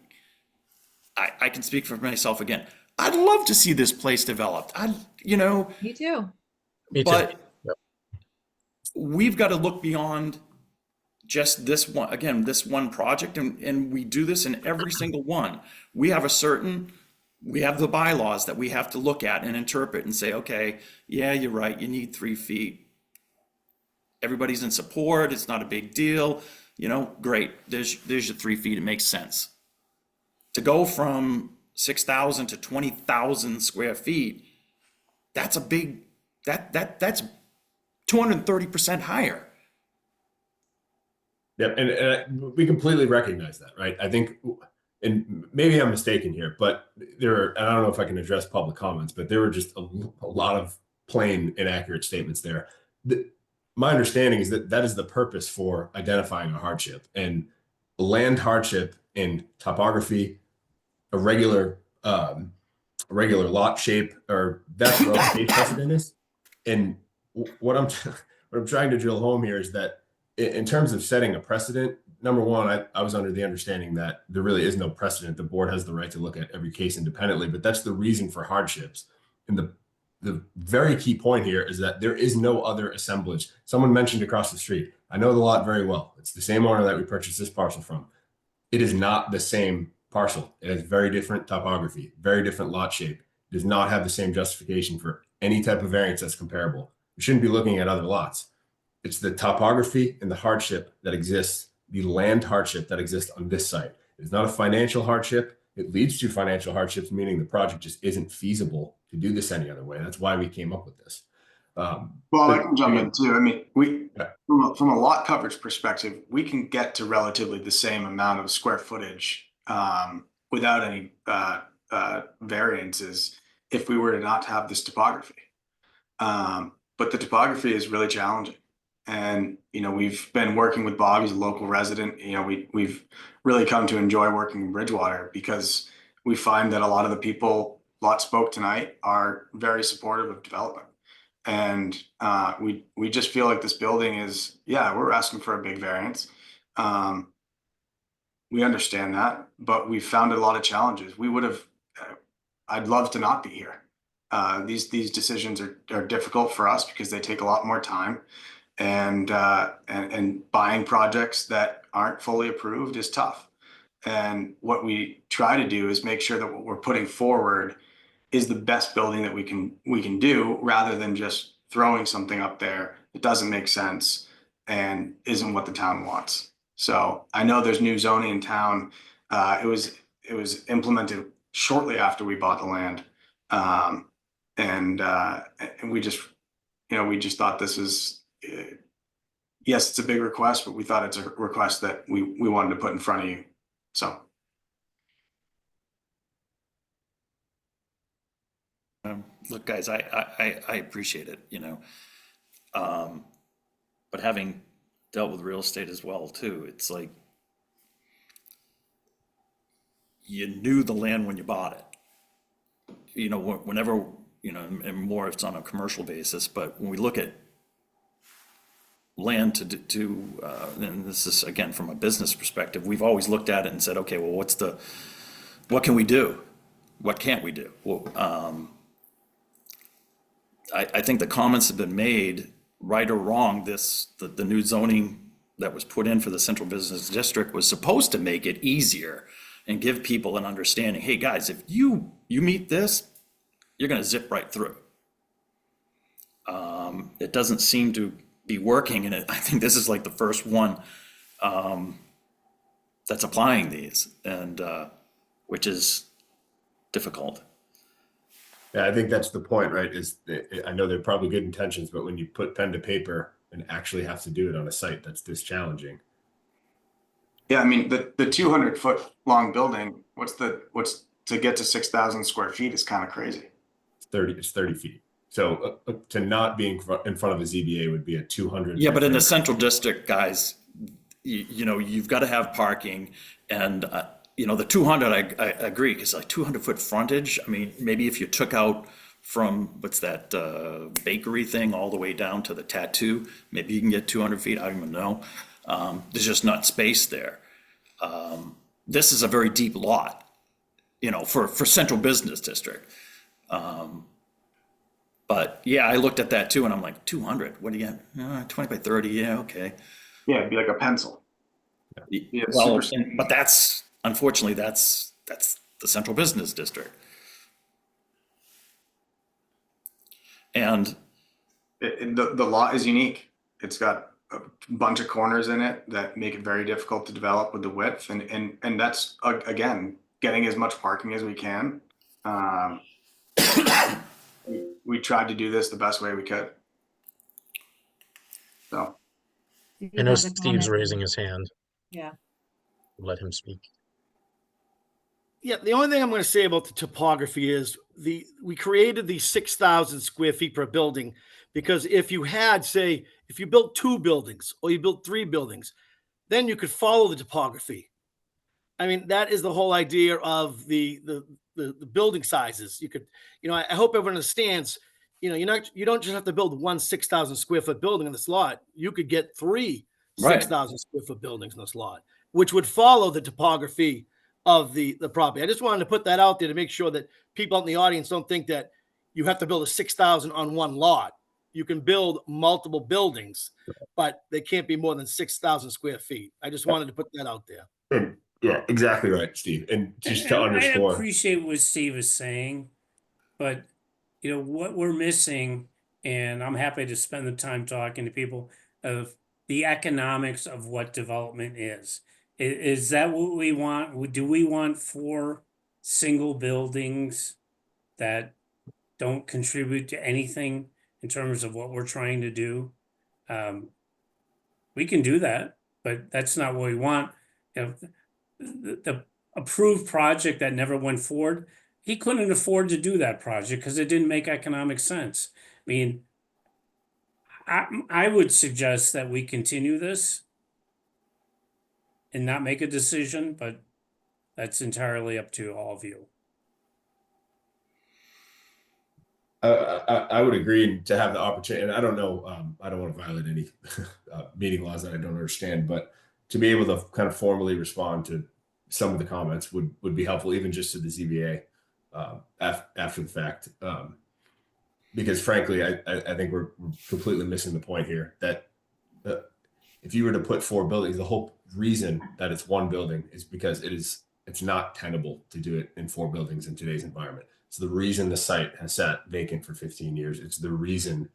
Speaker 1: I can speak for myself again. I'd love to see this place developed.
Speaker 13: Me too.
Speaker 5: Me too.
Speaker 1: But
Speaker 5: Yep.
Speaker 1: we've got to look beyond just this one, again, this one project, and we do this in every single one. We have the bylaws that we have to look at and interpret and say, okay, yeah, you're right, you need 3 feet. Everybody's in support, it's not a big deal, you know, great, there's your 3 feet, it makes sense. To go from 6,000 to 20,000 square feet, that's a big, that's 230% higher.
Speaker 4: Yeah, and we completely recognize that, right? I think, and maybe I'm mistaken here, but and I don't know if I can address public comments, but there were just a lot of plain inaccurate statements there. My understanding is that is the purpose for identifying a hardship, and land hardship in topography, a regular lot shape, or that's what state precedent is. And what I'm trying to drill home here is that in terms of setting a precedent, number one, I was under the understanding that there really is no precedent. The board has the right to look at every case independently, but that's the reason for hardships. And the very key point here is that there is no other assemblage. Someone mentioned across the street. I know the lot very well. It's the same owner that we purchased this parcel from. It is not the same parcel. It has very different topography, very different lot shape. It does not have the same justification for any type of variance that's comparable. We shouldn't be looking at other lots. It's the topography and the hardship that exists, the land hardship that exists on this site. It's not a financial hardship. It leads to financial hardships, meaning the project just isn't feasible to do this any other way. That's why we came up with this.
Speaker 14: Well, I can jump in too. I mean, from a lot coverage perspective, we can get to relatively the same amount of square footage without any variances if we were to not have this topography. But the topography is really challenging. And, you know, we've been working with Bob, he's a local resident. You know, we've really come to enjoy working in Bridgewater because we find that a lot of the people Lot spoke tonight are very supportive of development. And we just feel like this building is, yeah, we're asking for a big variance. We understand that, but we found a lot of challenges. We would have, I'd love to not be here. These decisions are difficult for us because they take a lot more time. And buying projects that aren't fully approved is tough. And what we try to do is make sure that what we're putting forward is the best building that we can do, rather than just throwing something up there that doesn't make sense and isn't what the town wants. So I know there's new zoning in town. It was implemented shortly after we bought the land, and we just thought this was. Yes, it's a big request, but we thought it's a request that we wanted to put in front of you. So.
Speaker 1: Look, guys, I appreciate it, you know, but having dealt with real estate as well too, it's like you knew the land when you bought it. You know, whenever, you know, and more if it's on a commercial basis, but when we look at land and this is again from a business perspective, we've always looked at it and said, okay, well, what can we do? What can't we do? Well, I think the comments have been made, right or wrong. The new zoning that was put in for the central business district was supposed to make it easier and give people an understanding. Hey guys, if you meet this, you're going to zip right through. It doesn't seem to be working, and I think this is like the first one that's applying these, and which is difficult.
Speaker 4: Yeah, I think that's the point, right? I know they're probably good intentions, but when you put pen to paper, and actually have to do it on a site that's this challenging.
Speaker 14: Yeah, I mean, the 200-foot long building, what's to get to 6,000 square feet is kind of crazy.
Speaker 4: It's 30 feet. So to not be in front of a ZBA would be a 200.
Speaker 1: Yeah, but in the central district, guys, you know, you've got to have parking, and you know, the 200, I agree, because like 200-foot frontage, I mean, maybe if you took out from, what's that, bakery thing all the way down to the tattoo, maybe you can get 200 feet, I don't even know. There's just not space there. This is a very deep lot, you know, for central business district. But yeah, I looked at that too, and I'm like, 200, what do you get? 20 by 30, yeah, okay.
Speaker 14: Yeah, it'd be like a pencil. Yeah,
Speaker 1: Well,
Speaker 14: super
Speaker 1: but that's, unfortunately, that's the central business district. And
Speaker 14: the lot is unique. It's got a bunch of corners in it that make it very difficult to develop with the width, and that's again getting as much parking as we can. We tried to do this the best way we could. So
Speaker 5: I know Steve's raising his hand.
Speaker 13: Yeah.
Speaker 5: Let him speak.
Speaker 11: Yeah, the only thing I'm going to say about the topography is we created the 6,000 square feet per building because if you had, say, if you built 2 buildings or you built 3 buildings, then you could follow the topography. I mean, that is the whole idea of the building sizes. You could, you know, I hope everyone understands, you know, you don't just have to build one 6,000 square foot building in this lot. You could get 3
Speaker 1: Right.
Speaker 11: 6,000 square foot buildings in this lot, which would follow the topography of the property. I just wanted to put that out there to make sure that people out in the audience don't think that you have to build a 6,000 on one lot. You can build multiple buildings, but they can't be more than 6,000 square feet. I just wanted to put that out there.
Speaker 4: And yeah, exactly right, Steve. And just to
Speaker 6: And
Speaker 4: underscore,
Speaker 6: I appreciate what Steve is saying, but you know what we're missing, and I'm happy to spend the time talking to people of the economics of what development is. Is that what we want? Do we want 4 single buildings that don't contribute to anything in terms of what we're trying to do? We can do that, but that's not what we want. You know, the approved project that never went forward, he couldn't afford to do that project because it didn't make economic sense. I mean, I would suggest that we continue this and not make a decision, but that's entirely up to all of you.
Speaker 4: I would agree to have the opportunity, and I don't know, I don't want to violate any meeting laws that I don't understand, but to be able to kind of formally respond to some of the comments would be helpful, even just to the ZBA after the fact. Because frankly, I think we're completely missing the point here that if you were to put 4 buildings, the whole reason that it's 1 building is because it's not tenable to do it in 4 buildings in today's environment. It's the reason the site has sat vacant for 15 years. It's the reason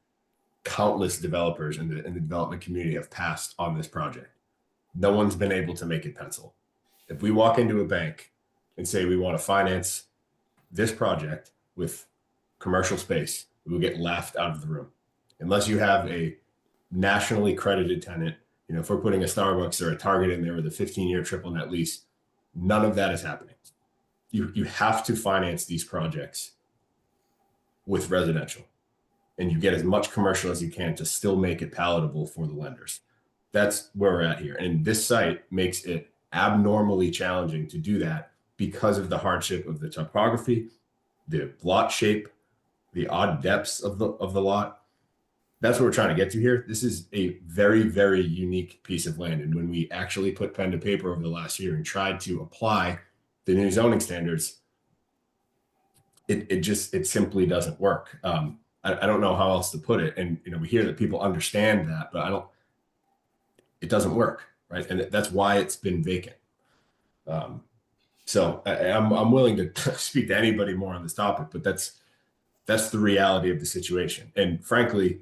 Speaker 4: countless developers in the development community have passed on this project. No one's been able to make it pencil. If we walk into a bank and say we want to finance this project with commercial space, we will get laughed out of the room. Unless you have a nationally credited tenant, you know, if we're putting a Starbucks or a Target in there with a 15-year triple net lease, none of that is happening. You have to finance these projects with residential, and you get as much commercial as you can to still make it palatable for the lenders. That's where we're at here. And this site makes it abnormally challenging to do that because of the hardship of the topography, the lot shape, the odd depths of the lot. That's what we're trying to get to here. This is a very, very unique piece of land. And when we actually put pen to paper over the last year and tried to apply the new zoning standards, it simply doesn't work. I don't know how else to put it. And, you know, we hear that people understand that, but it doesn't work, right? And that's why it's been vacant. So I'm willing to speak to anybody more on this topic, but that's the reality of the situation. And frankly,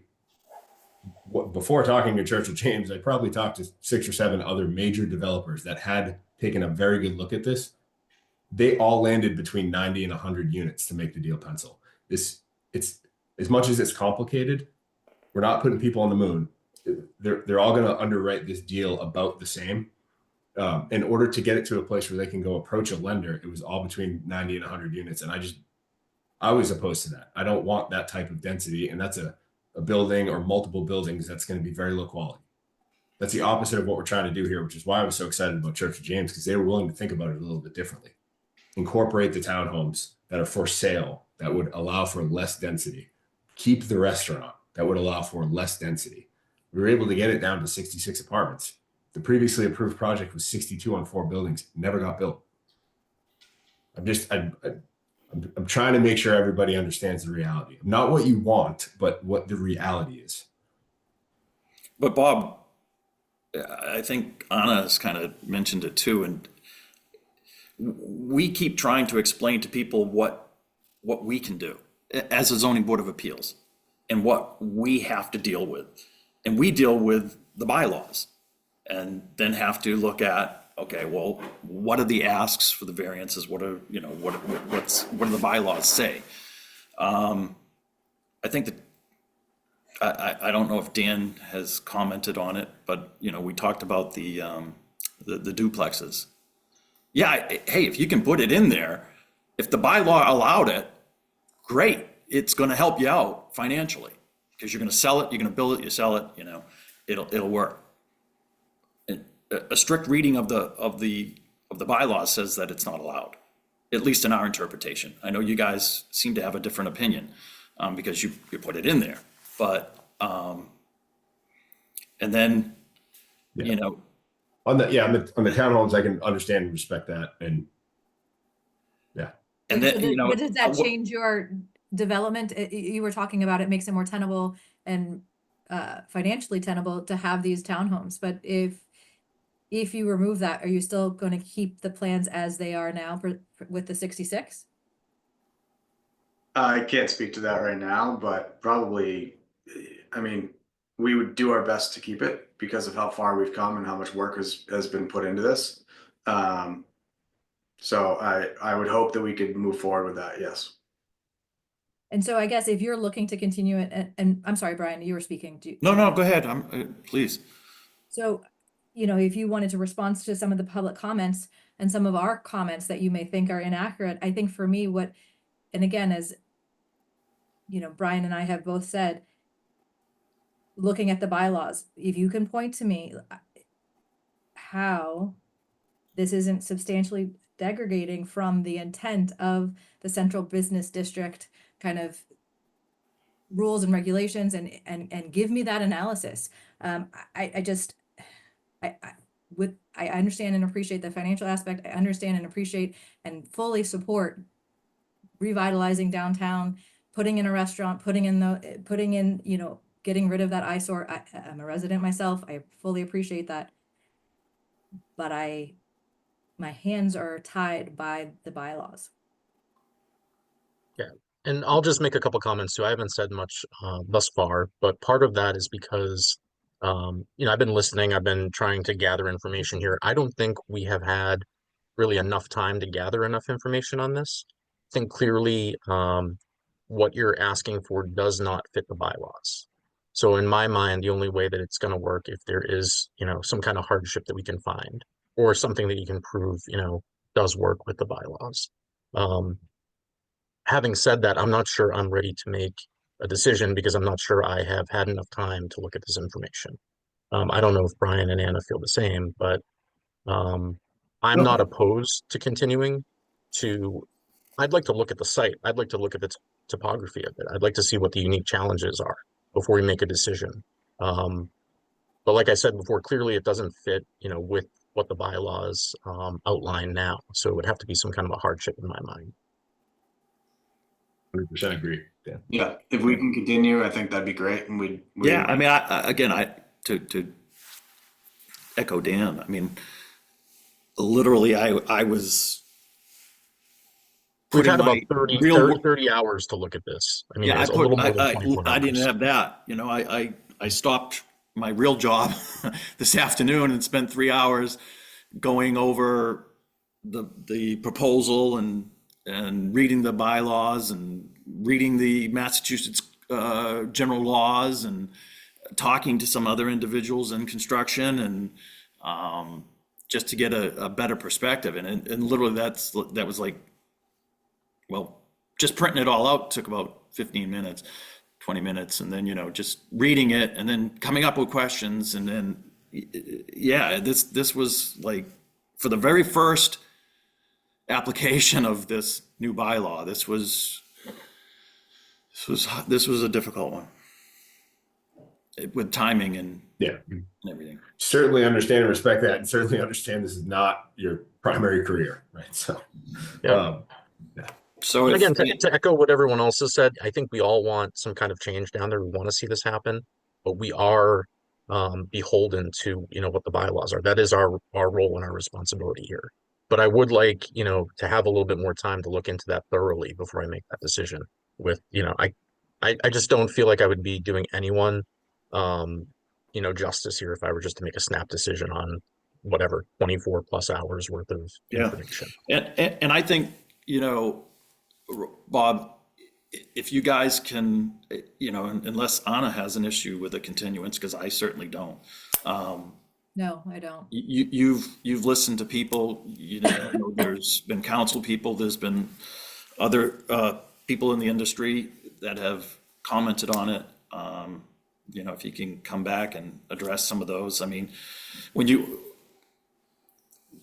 Speaker 4: before talking to Churchill James, I probably talked to 6 or 7 other major developers that had taken a very good look at this. They all landed between 90 and 100 units to make the deal pencil. It's as much as it's complicated, we're not putting people on the moon. they're all going to underwrite this deal about the same. In order to get it to a place where they can go approach a lender, it was all between 90 and 100 units. And I was opposed to that. I don't want that type of density. And that's a building or multiple buildings that's going to be very low quality. That's the opposite of what we're trying to do here, which is why I was so excited about Church of James, because they were willing to think about it a little bit differently. Incorporate the townhomes that are for sale that would allow for less density. Keep the restaurant that would allow for less density. We were able to get it down to 66 apartments. The previously approved project was 62 on 4 buildings, never got built. I'm trying to make sure everybody understands the reality. Not what you want, but what the reality is.
Speaker 1: But Bob, I think Anna has kind of mentioned it too, and we keep trying to explain to people what we can do as a zoning board of appeals and what we have to deal with. And we deal with the bylaws and then have to look at, okay, well, what are the asks for the variances? What are, you know, what do the bylaws say? I think that I don't know if Dan has commented on it, but you know, we talked about the duplexes. Yeah, hey, if you can put it in there, if the bylaw allowed it, great. It's going to help you out financially because you're going to sell it, you're going to build it, you sell it, you know, it'll work. And a strict reading of the bylaws says that it's not allowed, at least in our interpretation. I know you guys seem to have a different opinion because you put it in there, but and then you know.
Speaker 4: On the townhomes, I can understand and respect that, and yeah.
Speaker 1: And then, you know,
Speaker 13: but does that change your development? You were talking about it makes it more tenable and financially tenable to have these townhomes. But if you remove that, are you still going to keep the plans as they are now with the 66?
Speaker 14: I can't speak to that right now, but probably, I mean, we would do our best to keep it because of how far we've come and how much work has been put into this. So I would hope that we could move forward with that, yes.
Speaker 13: And so I guess if you're looking to continue it, and I'm sorry, Brian, you were speaking.
Speaker 1: No, go ahead. Please.
Speaker 13: So, you know, if you wanted to respond to some of the public comments and some of our comments that you may think are inaccurate, I think for me, and again, as you know, Brian and I have both said, looking at the bylaws, if you can point to me how this isn't substantially degrading from the intent of the central business district kind of rules and regulations and give me that analysis. I understand and appreciate the financial aspect. I understand and appreciate and fully support revitalizing downtown, putting in a restaurant, putting in, you know, getting rid of that eyesore. I'm a resident myself. I fully appreciate that. But my hands are tied by the bylaws.
Speaker 5: Yeah, and I'll just make a couple comments too. I haven't said much thus far, but part of that is because, you know, I've been listening. I've been trying to gather information here. I don't think we have had really enough time to gather enough information on this. I think clearly what you're asking for does not fit the bylaws. So in my mind, the only way that it's going to work if there is, you know, some kind of hardship that we can find or something that you can prove, you know, does work with the bylaws. Having said that, I'm not sure I'm ready to make a decision because I'm not sure I have had enough time to look at this information. I don't know if Brian and Anna feel the same, but I'm not opposed to continuing to. I'd like to look at the site. I'd like to look at the topography of it. I'd like to see what the unique challenges are before we make a decision. But like I said before, clearly it doesn't fit, you know, with what the bylaws outline now. So it would have to be some kind of a hardship in my mind.
Speaker 4: 100% agree.
Speaker 14: Yeah, if we can continue, I think that'd be great. And
Speaker 1: yeah, I mean, to echo Dan, I mean, literally, I was.
Speaker 5: We've had about 30 hours to look at this. I mean,
Speaker 1: yeah,
Speaker 5: it's a little more than 24
Speaker 1: I didn't
Speaker 5: hours.
Speaker 1: have that. You know, I stopped my real job this afternoon and spent 3 hours going over the proposal and reading the bylaws and reading the Massachusetts general laws and talking to some other individuals in construction and just to get a better perspective. And literally that was like, well, just printing it all out took about 15 minutes, 20 minutes. And then, just reading it and then coming up with questions. And then, yeah, this was like, for the very first application of this new bylaw, this was a difficult one with timing and everything.
Speaker 4: Certainly understand and respect that, and certainly understand this is not your primary career, right? So,
Speaker 1: So
Speaker 5: And
Speaker 1: if-
Speaker 5: again, to echo what everyone else has said, I think we all want some kind of change down there. We want to see this happen, but we are beholden to, what the bylaws are. That is our role and our responsibility here. But I would like, to have a little bit more time to look into that thoroughly before I make that decision. With, I just don't feel like I would be doing anyone, justice here if I were just to make a snap decision on whatever 24 plus hours worth of information.
Speaker 1: And I think, Bob, if you guys can, unless Anna has an issue with a continuance, because I certainly don't.
Speaker 13: No, I don't.
Speaker 1: You've listened to people, there's been council people, there's been other people in the industry that have commented on it. If you can come back and address some of those. I mean,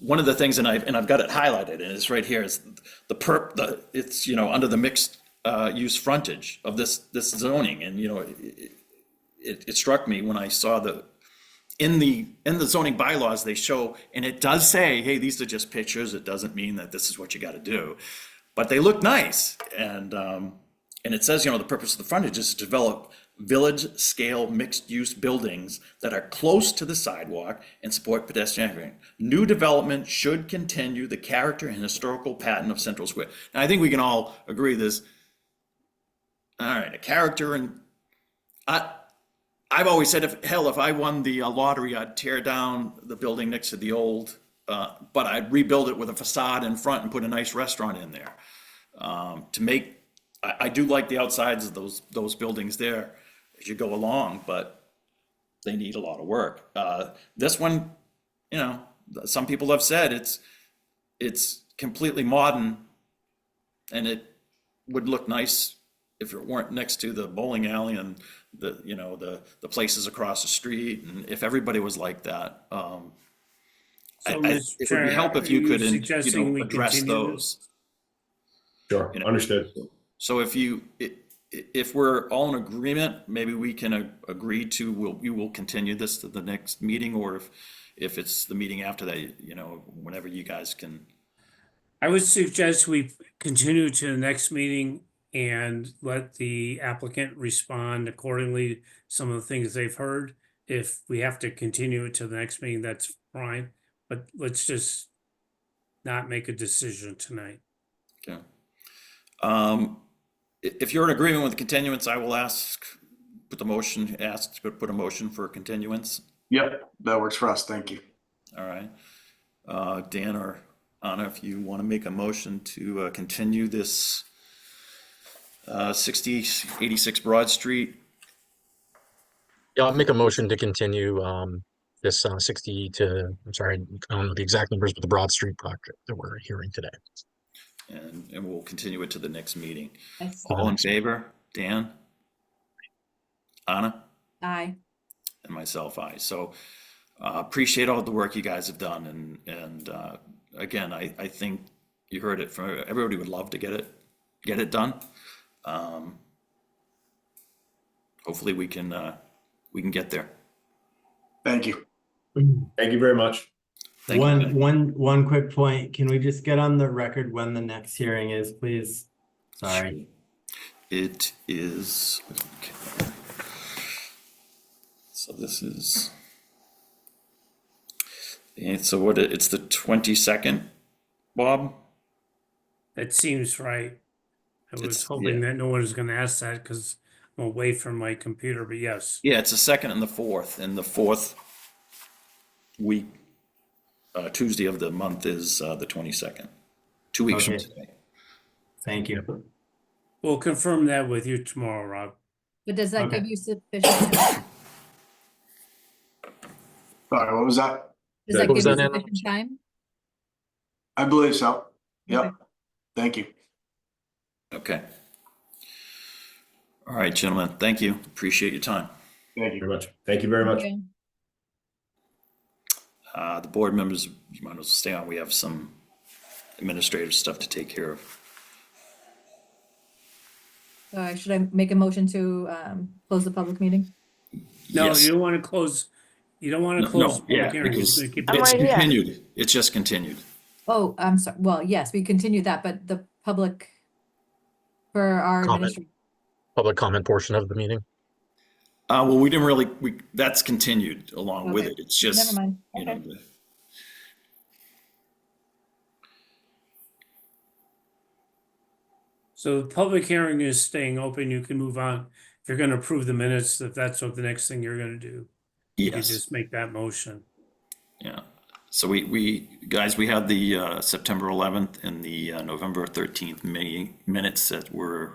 Speaker 1: one of the things, and I've got it highlighted, and it's right here, is it's under the mixed use frontage of this zoning, and it struck me when I saw in the zoning bylaws they show, and it does say, hey, these are just pictures. It doesn't mean that this is what you got to do, but they look nice, and it says the purpose of the frontage is to develop village scale mixed use buildings that are close to the sidewalk and support pedestrian. New development should continue the character and historical pattern of Central Square. Now, I think we can all agree this. All right, a character, and I've always said, if I won the lottery, I'd tear down the building next to the old, but I'd rebuild it with a facade in front and put a nice restaurant in there. I do like the outsides of those buildings there as you go along, but they need a lot of work. This one, some people have said it's completely modern, and it would look nice if it weren't next to the bowling alley and the places across the street, and if everybody was like that. It would help if you could address those.
Speaker 4: Sure, understood.
Speaker 1: So if we're all in agreement, maybe we can agree to, we will continue this to the next meeting, or if it's the meeting after that, whenever you guys can.
Speaker 6: I would suggest we continue to the next meeting and let the applicant respond accordingly to some of the things they've heard. If we have to continue it to the next meeting, that's fine, but let's just not make a decision tonight.
Speaker 1: Okay. If you're in agreement with the continuance, I will put a motion for a continuance.
Speaker 14: Yep, that works for us. Thank you.
Speaker 1: All right. Dan or Anna, if you want to make a motion to continue this 86 Broad Street.
Speaker 5: Yeah, I'll make a motion to continue this 60 to, I'm sorry, I don't know the exact numbers, but the Broad Street project that we're hearing today.
Speaker 1: And we'll continue it to the next meeting.
Speaker 13: Yes.
Speaker 1: All in favor? Dan? Anna?
Speaker 13: Aye.
Speaker 1: And myself, aye. So appreciate all the work you guys have done. And again, I think you heard it from everybody. Would love to get it done. Hopefully we can get there.
Speaker 14: Thank you.
Speaker 4: Thank you very much.
Speaker 15: One quick point. Can we just get on the record when the next hearing is, please? Sorry.
Speaker 1: It is. So this is. So it's the 22nd, Bob?
Speaker 6: That seems right. I was hoping that no one was going to ask that because I'm away from my computer, but yes.
Speaker 1: Yeah, it's the 2nd and the 4th, and the 4th week, Tuesday of the month is the 22nd. 2 weeks from today.
Speaker 15: Thank you.
Speaker 6: We'll confirm that with you tomorrow, Rob.
Speaker 13: But does that give you sufficient time?
Speaker 14: Sorry, what was that?
Speaker 13: Does that
Speaker 5: What
Speaker 13: give
Speaker 5: was
Speaker 13: you
Speaker 5: that, Anna?
Speaker 13: sufficient time?
Speaker 14: I believe so. Yep.
Speaker 13: Okay.
Speaker 14: Thank you.
Speaker 1: Okay. All right, gentlemen, thank you. Appreciate your time.
Speaker 14: Thank you.
Speaker 4: Very much. Thank you very much.
Speaker 13: Okay.
Speaker 1: The board members, you might as well stay on. We have some administrative stuff to take care of.
Speaker 13: Should I make a motion to close the public meeting?
Speaker 6: No,
Speaker 1: Yes.
Speaker 6: you don't want to close, you don't want to
Speaker 1: No,
Speaker 6: close the
Speaker 1: yeah,
Speaker 6: public hearing.
Speaker 1: because
Speaker 6: Just gonna keep
Speaker 8: I'm
Speaker 6: it-
Speaker 1: it's
Speaker 8: right here.
Speaker 1: continued. It's just continued.
Speaker 13: Oh, I'm sorry. Well, yes, we continued that, but the public for our
Speaker 5: Comment.
Speaker 13: administration.
Speaker 5: Public comment portion of the meeting.
Speaker 1: Well, we didn't really, that's continued along with
Speaker 13: Okay.
Speaker 1: it. It's just,
Speaker 13: Never mind.
Speaker 1: you know,
Speaker 13: Okay.
Speaker 6: So the public hearing is staying open. You can move on. If you're going to approve the minutes, if that's what the next thing you're going to do, you can
Speaker 1: yes.
Speaker 6: just make that motion.
Speaker 1: Yeah. So guys, we had the September 11th and the November 13th minutes that were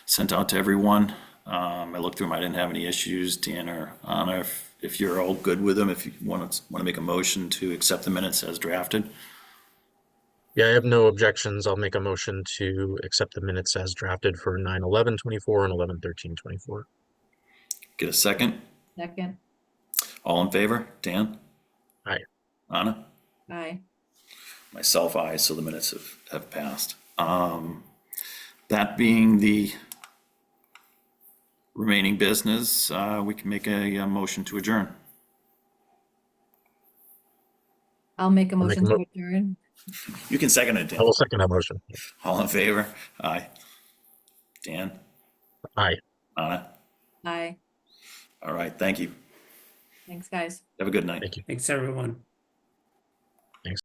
Speaker 1: sent out to everyone. I looked through them. I didn't have any issues. Dan or Anna, if you're all good with them, if you want to make a motion to accept the minutes as drafted.
Speaker 5: Yeah, I have no objections. I'll make a motion to accept the minutes as drafted for 9/11/24 and 11/13/24.
Speaker 1: Get a second?
Speaker 13: Second.
Speaker 1: All in favor? Dan?
Speaker 5: Aye.
Speaker 1: Anna?
Speaker 13: Aye.
Speaker 1: Myself, aye, so the minutes have passed. That being the remaining business, we can make a motion to adjourn.
Speaker 13: I'll make a
Speaker 5: I'll make
Speaker 13: motion
Speaker 5: a
Speaker 13: to adjourn.
Speaker 1: You can second it, Dan.
Speaker 5: I will second that motion.
Speaker 1: All in favor? Aye. Dan?
Speaker 5: Aye.
Speaker 1: Anna?
Speaker 13: Aye.
Speaker 1: All right, thank you.
Speaker 13: Thanks, guys.
Speaker 1: Have a good night.
Speaker 5: Thank you.
Speaker 6: Thanks, everyone.